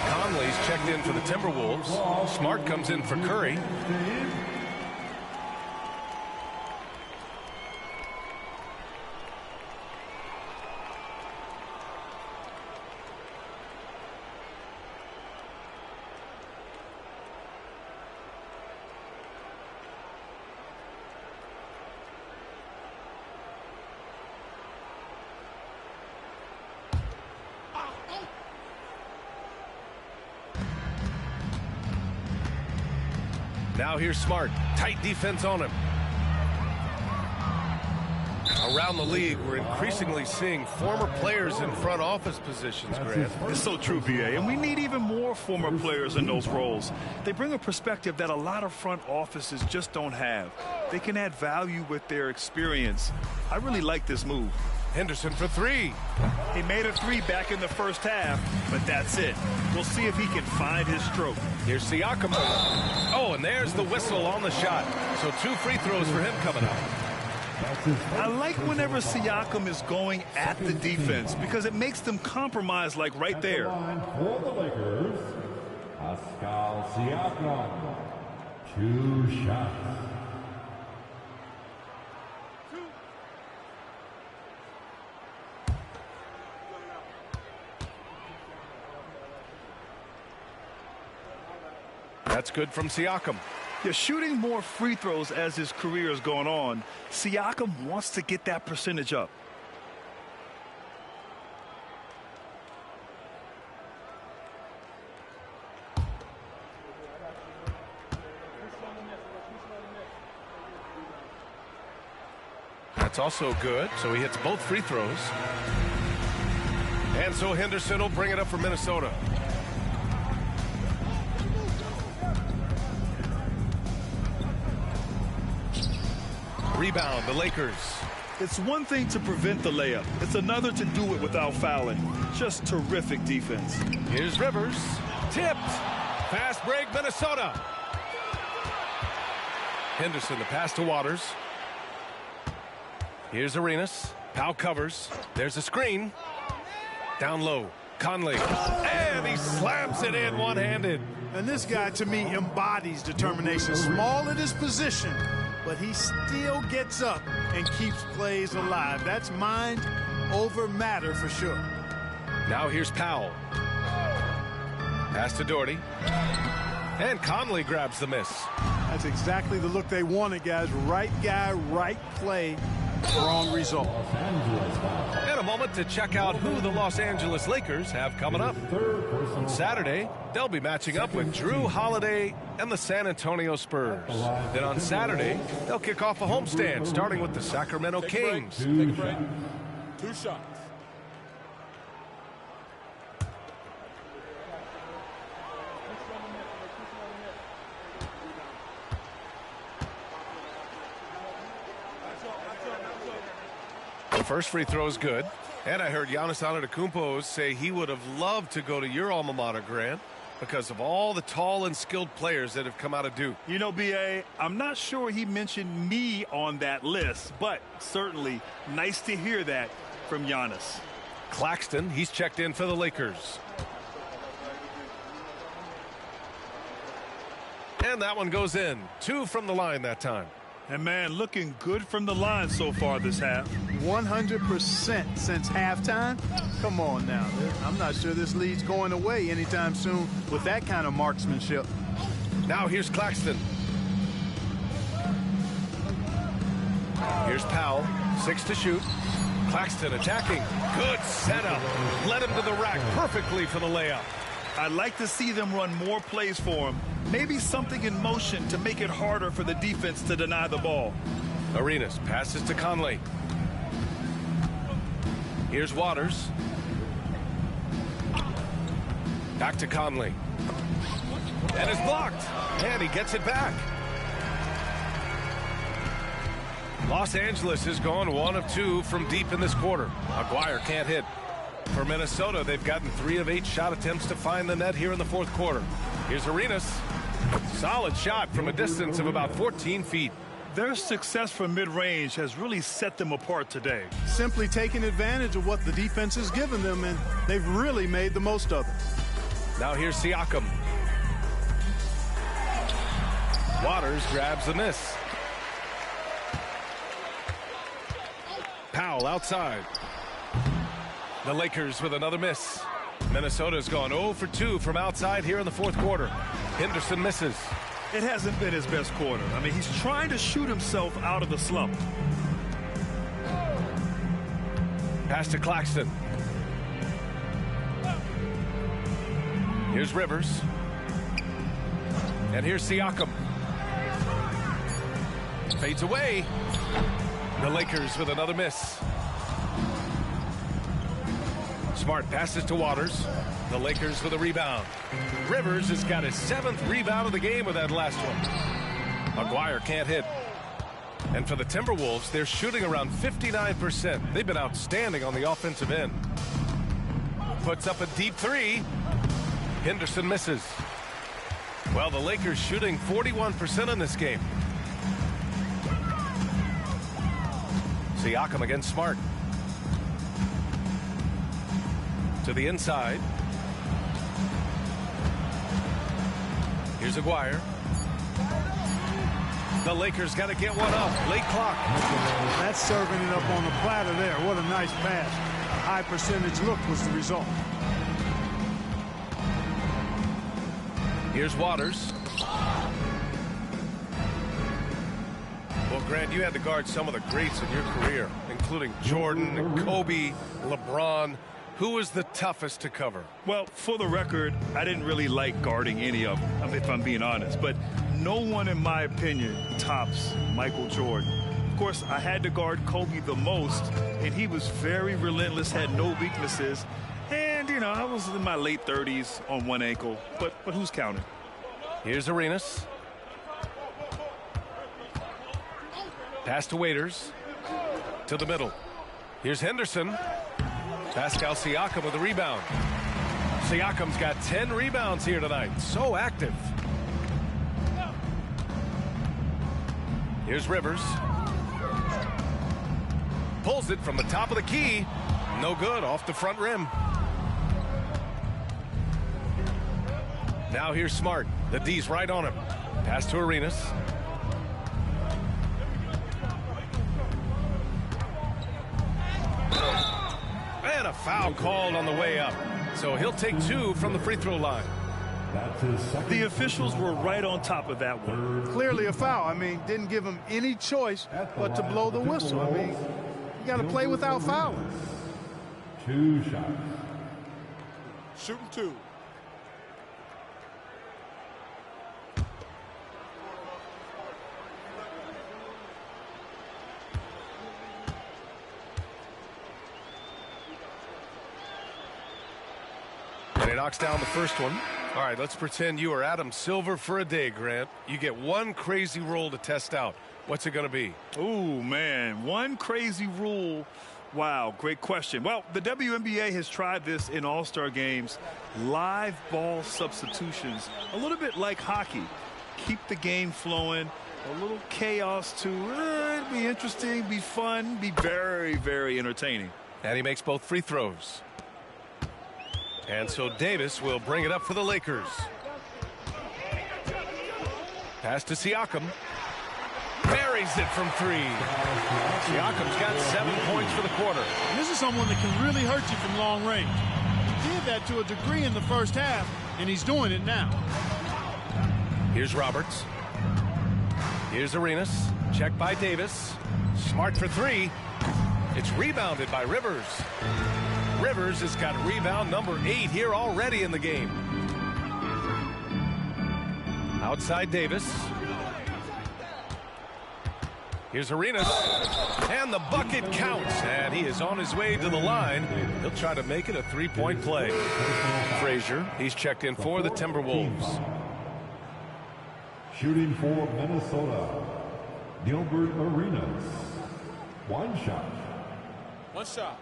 Conley's checked in for the Timberwolves. Smart comes in for Curry. Now here's Smart. Tight defense on him. Around the league, we're increasingly seeing former players in front office positions, Grant. It's so true, B.A., and we need even more former players in those roles. They bring a perspective that a lot of front offices just don't have. They can add value with their experience. I really like this move. Henderson for 3. He made a 3 back in the first half, but that's it. We'll see if he can find his stroke. Here's Siakam. Oh, and there's the whistle on the shot. So 2 free throws for him coming up. I like whenever Siakam is going at the defense because it makes them compromise like right there. For the Lakers, Pascal Siakam. 2 shots. That's good from Siakam. You're shooting more free throws as his career is going on. Siakam wants to get that percentage up. That's also good. So he hits both free throws. And so Henderson will bring it up for Minnesota. Rebound, the Lakers. It's one thing to prevent the layup. It's another to do it without fouling. Just terrific defense. Here's Rivers. Tipped. Fast break, Minnesota. Henderson, the pass to Waters. Here's Arenas. Powell covers. There's a screen. Down low. Conley. And he slams it in one-handed. And this guy, to me, embodies determination. Small at his position, but he still gets up and keeps plays alive. That's mind over matter for sure. Now here's Powell. Pass to Doherty. And Conley grabs the miss. That's exactly the look they wanted, guys. Right guy, right play, wrong result. And a moment to check out who the Los Angeles Lakers have coming up. On Saturday, they'll be matching up with Drew Holiday and the San Antonio Spurs. Then on Saturday, they'll kick off a homestand, starting with the Sacramento Kings. 2 shots. The first free throw is good. And I heard Giannis Antetokounmpo say he would have loved to go to your alma mater, Grant, because of all the tall and skilled players that have come out of Duke. You know, B.A., I'm not sure he mentioned me on that list, but certainly nice to hear that from Giannis. Claxton, he's checked in for the Lakers. And that one goes in. 2 from the line that time. And, man, looking good from the line so far this half. 100% since halftime. Come on now. I'm not sure this lead's going away anytime soon with that kind of marksmanship. Now here's Claxton. Here's Powell. 6 to shoot. Claxton attacking. Good setup. Led him to the rack perfectly for the layup. I'd like to see them run more plays for him. Maybe something in motion to make it harder for the defense to deny the ball. Arenas passes to Conley. Here's Waters. Back to Conley. And it's blocked. And he gets it back. Los Angeles has gone 1 of 2 from deep in this quarter. Aguirre can't hit. For Minnesota, they've gotten 3 of 8 shot attempts to find the net here in the fourth quarter. Here's Arenas. Solid shot from a distance of about 14 feet. Their success from mid-range has really set them apart today. Simply taking advantage of what the defense has given them, and they've really made the most of it. Now here's Siakam. Waters grabs the miss. Powell outside. The Lakers with another miss. Minnesota's gone 0 for 2 from outside here in the fourth quarter. Henderson misses. It hasn't been his best quarter. I mean, he's trying to shoot himself out of the slump. Pass to Claxton. Here's Rivers. And here's Siakam. Fades away. The Lakers with another miss. Smart passes to Waters. The Lakers with a rebound. Rivers has got his 7th rebound of the game with that last one. Aguirre can't hit. And for the Timberwolves, they're shooting around 59%. They've been outstanding on the offensive end. Puts up a deep 3. Henderson misses. Well, the Lakers shooting 41% in this game. Siakam against Smart. To the inside. Here's Aguirre. The Lakers got to get one up. Late clock. That's serving it up on the platter there. What a nice pass. A high percentage look was the result. Here's Waters. Well, Grant, you had to guard some of the greats in your career, including Jordan, and Kobe, LeBron. Who was the toughest to cover? Well, for the record, I didn't really like guarding any of them, if I'm being honest. But no one, in my opinion, tops Michael Jordan. Of course, I had to guard Kobe the most, and he was very relentless, had no weaknesses. And, you know, I was in my late 30s on one ankle, but who's counting? Here's Arenas. Pass to Waiters. To the middle. Here's Henderson. Pascal Siakam with a rebound. Siakam's got 10 rebounds here tonight. So active. Here's Rivers. Pulls it from the top of the key. No good, off the front rim. Now here's Smart. The D's right on him. Pass to Arenas. And a foul called on the way up. So he'll take 2 from the free throw line. The officials were right on top of that one. Clearly a foul. I mean, didn't give him any choice but to blow the whistle. I mean, you got to play without fouling. 2 shots. Shooting 2. And he knocks down the first one. All right, let's pretend you are Adam Silver for a day, Grant. You get one crazy rule to test out. What's it going to be? Oh, man, one crazy rule. Wow, great question. Well, the WNBA has tried this in all-star games. Live ball substitutions, a little bit like hockey. Keep the game flowing, a little chaos too. It'd be interesting, be fun, be very, very entertaining. And he makes both free throws. And so Davis will bring it up for the Lakers. Pass to Siakam. Buries it from 3. Siakam's got 7 points for the quarter. And this is someone that can really hurt you from long range. He did that to a degree in the first half, and he's doing it now. Here's Roberts. Here's Arenas. Checked by Davis. Smart for 3. It's rebounded by Rivers. Rivers has got rebound number 8 here already in the game. Outside Davis. Here's Arenas. And the bucket counts. And he is on his way to the line. He'll try to make it a 3-point play. Frazier, he's checked in for the Timberwolves. Shooting for Minnesota, Gilbert Arenas. 1 shot. 1 shot.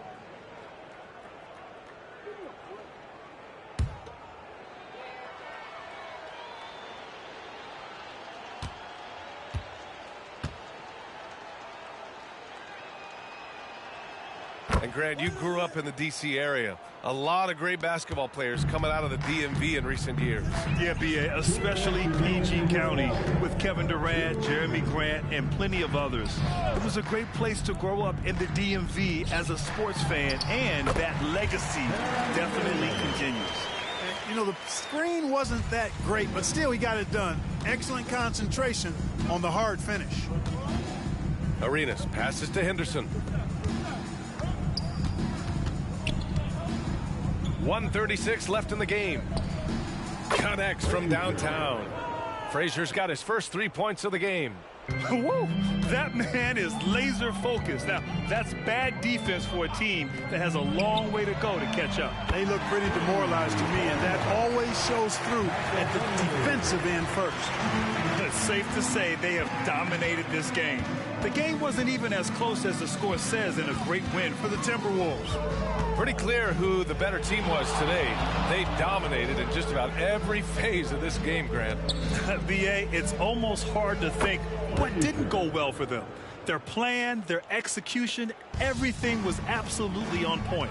And Grant, you grew up in the D.C. area. A lot of great basketball players coming out of the DMV in recent years. Yeah, B.A., especially PG County with Kevin Durant, Jeremy Grant, and plenty of others. It was a great place to grow up in the DMV as a sports fan, and that legacy definitely continues. You know, the screen wasn't that great, but still he got it done. Excellent concentration on the hard finish. Arenas passes to Henderson. 1:36 left in the game. Connects from downtown. Frazier's got his first 3 points of the game. Woo! That man is laser focused. Now, that's bad defense for a team that has a long way to go to catch up. They look pretty demoralized to me, and that always shows through at the defensive end first. It's safe to say they have dominated this game. The game wasn't even as close as the score says in a great win for the Timberwolves. Pretty clear who the better team was today. They dominated in just about every phase of this game, Grant. B.A., it's almost hard to think what didn't go well for them. Their plan, their execution, everything was absolutely on point.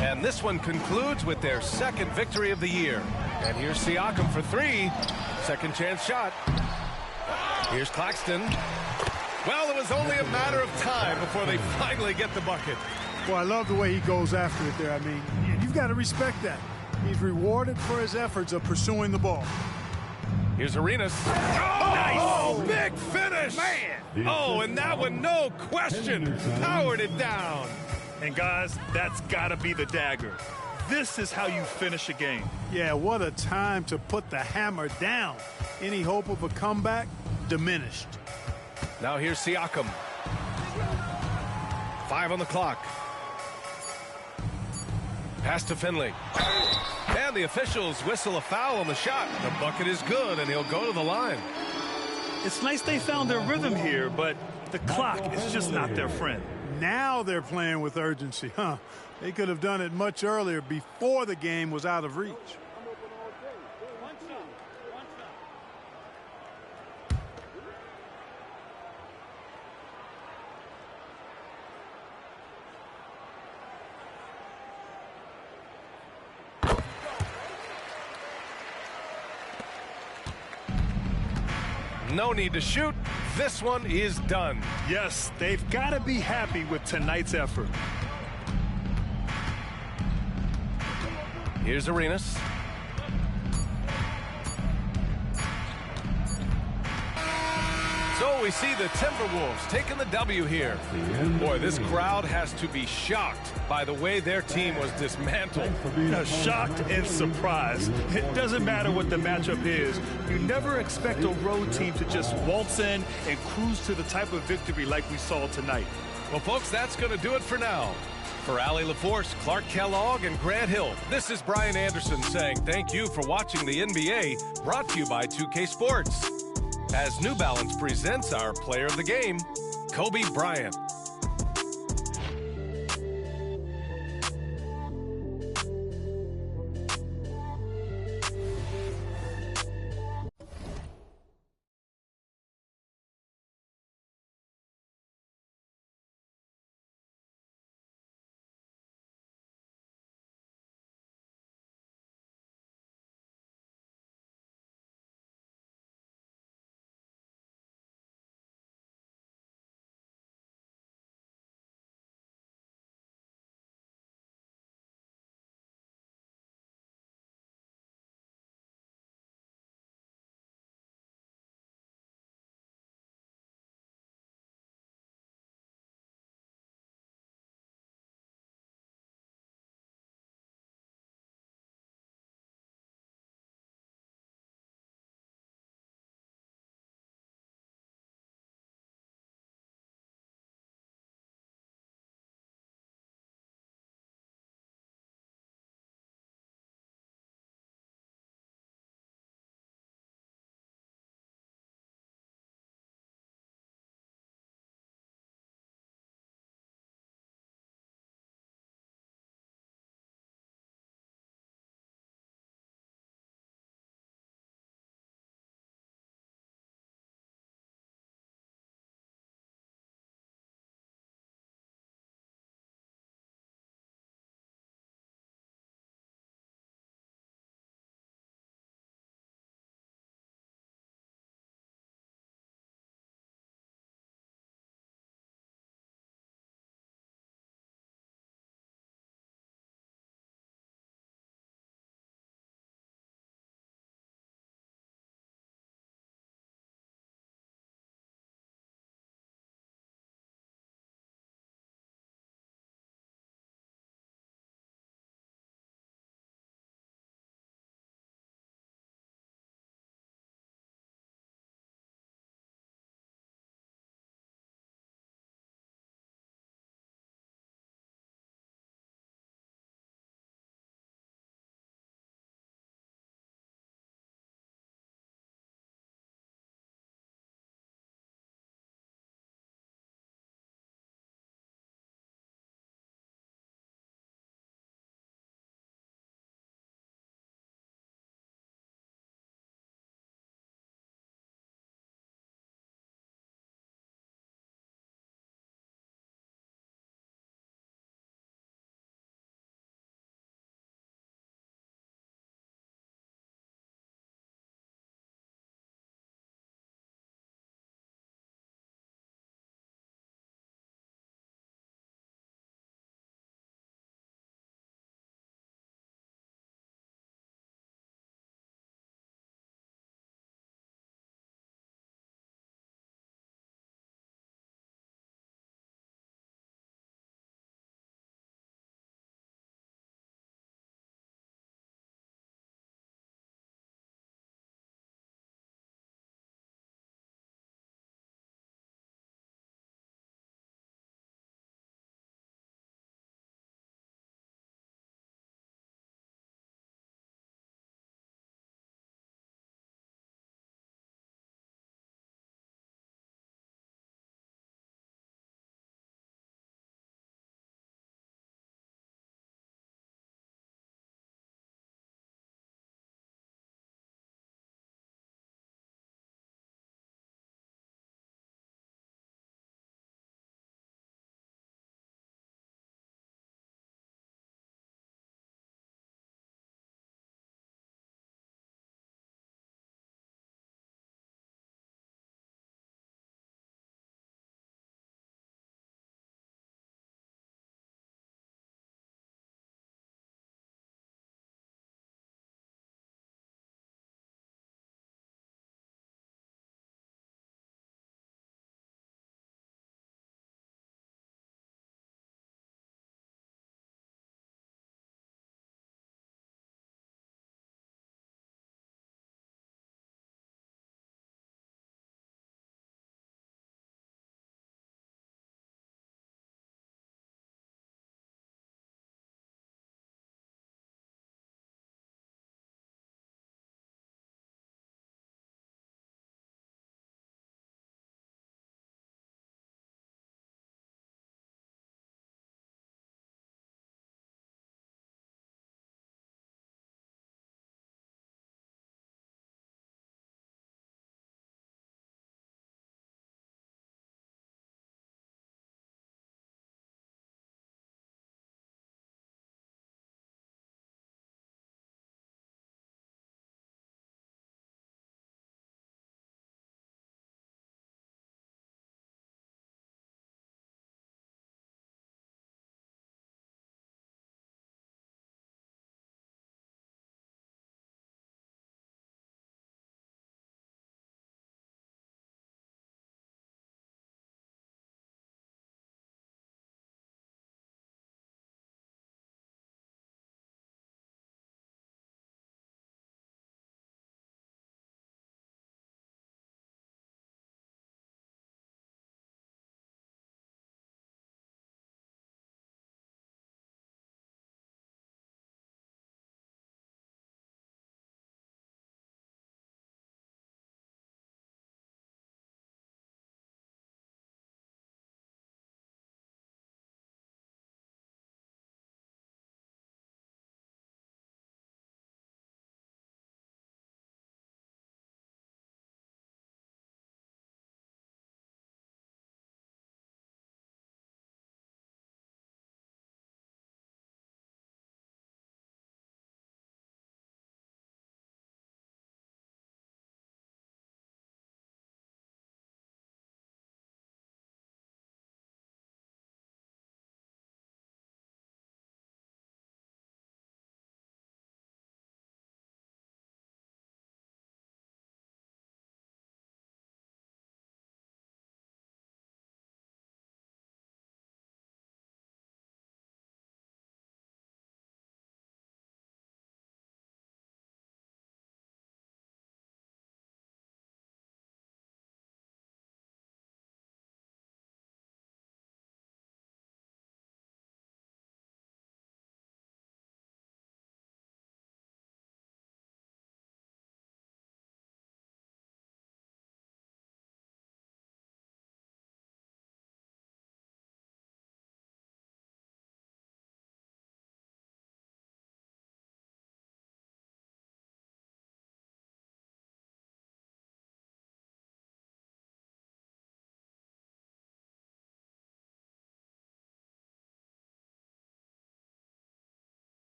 And this one concludes with their second victory of the year. And here's Siakam for three. Second chance shot. Here's Claxton. Well, it was only a matter of time before they finally get the bucket. Well, I love the way he goes after it there. I mean, you've got to respect that. He's rewarded for his efforts of pursuing the ball. Here's Arenas. Oh, nice. Big finish. Man. Oh, and that one, no question, powered it down. And guys, that's got to be the dagger. This is how you finish a game. Yeah, what a time to put the hammer down. Any hope of a comeback? Diminished. Now here's Siakam. 5 on the clock. Pass to Finley. And the officials whistle a foul on the shot. The bucket is good, and he'll go to the line. It's nice they found their rhythm here, but the clock is just not their friend. Now they're playing with urgency, huh? They could have done it much earlier before the game was out of reach. No need to shoot. This one is done. Yes, they've got to be happy with tonight's effort. Here's Arenas. So we see the Timberwolves taking the W here. Boy, this crowd has to be shocked by the way their team was dismantled. Shocked and surprised. It doesn't matter what the matchup is. You never expect a road team to just waltz in and cruise to the type of victory like we saw tonight. Well, folks, that's going to do it for now. For Allie LaForce, Clark Kellogg, and Grant Hill, this is Brian Anderson saying thank you for watching the NBA, brought to you by 2K Sports. As New Balance presents our player of the game, Kobe Bryant.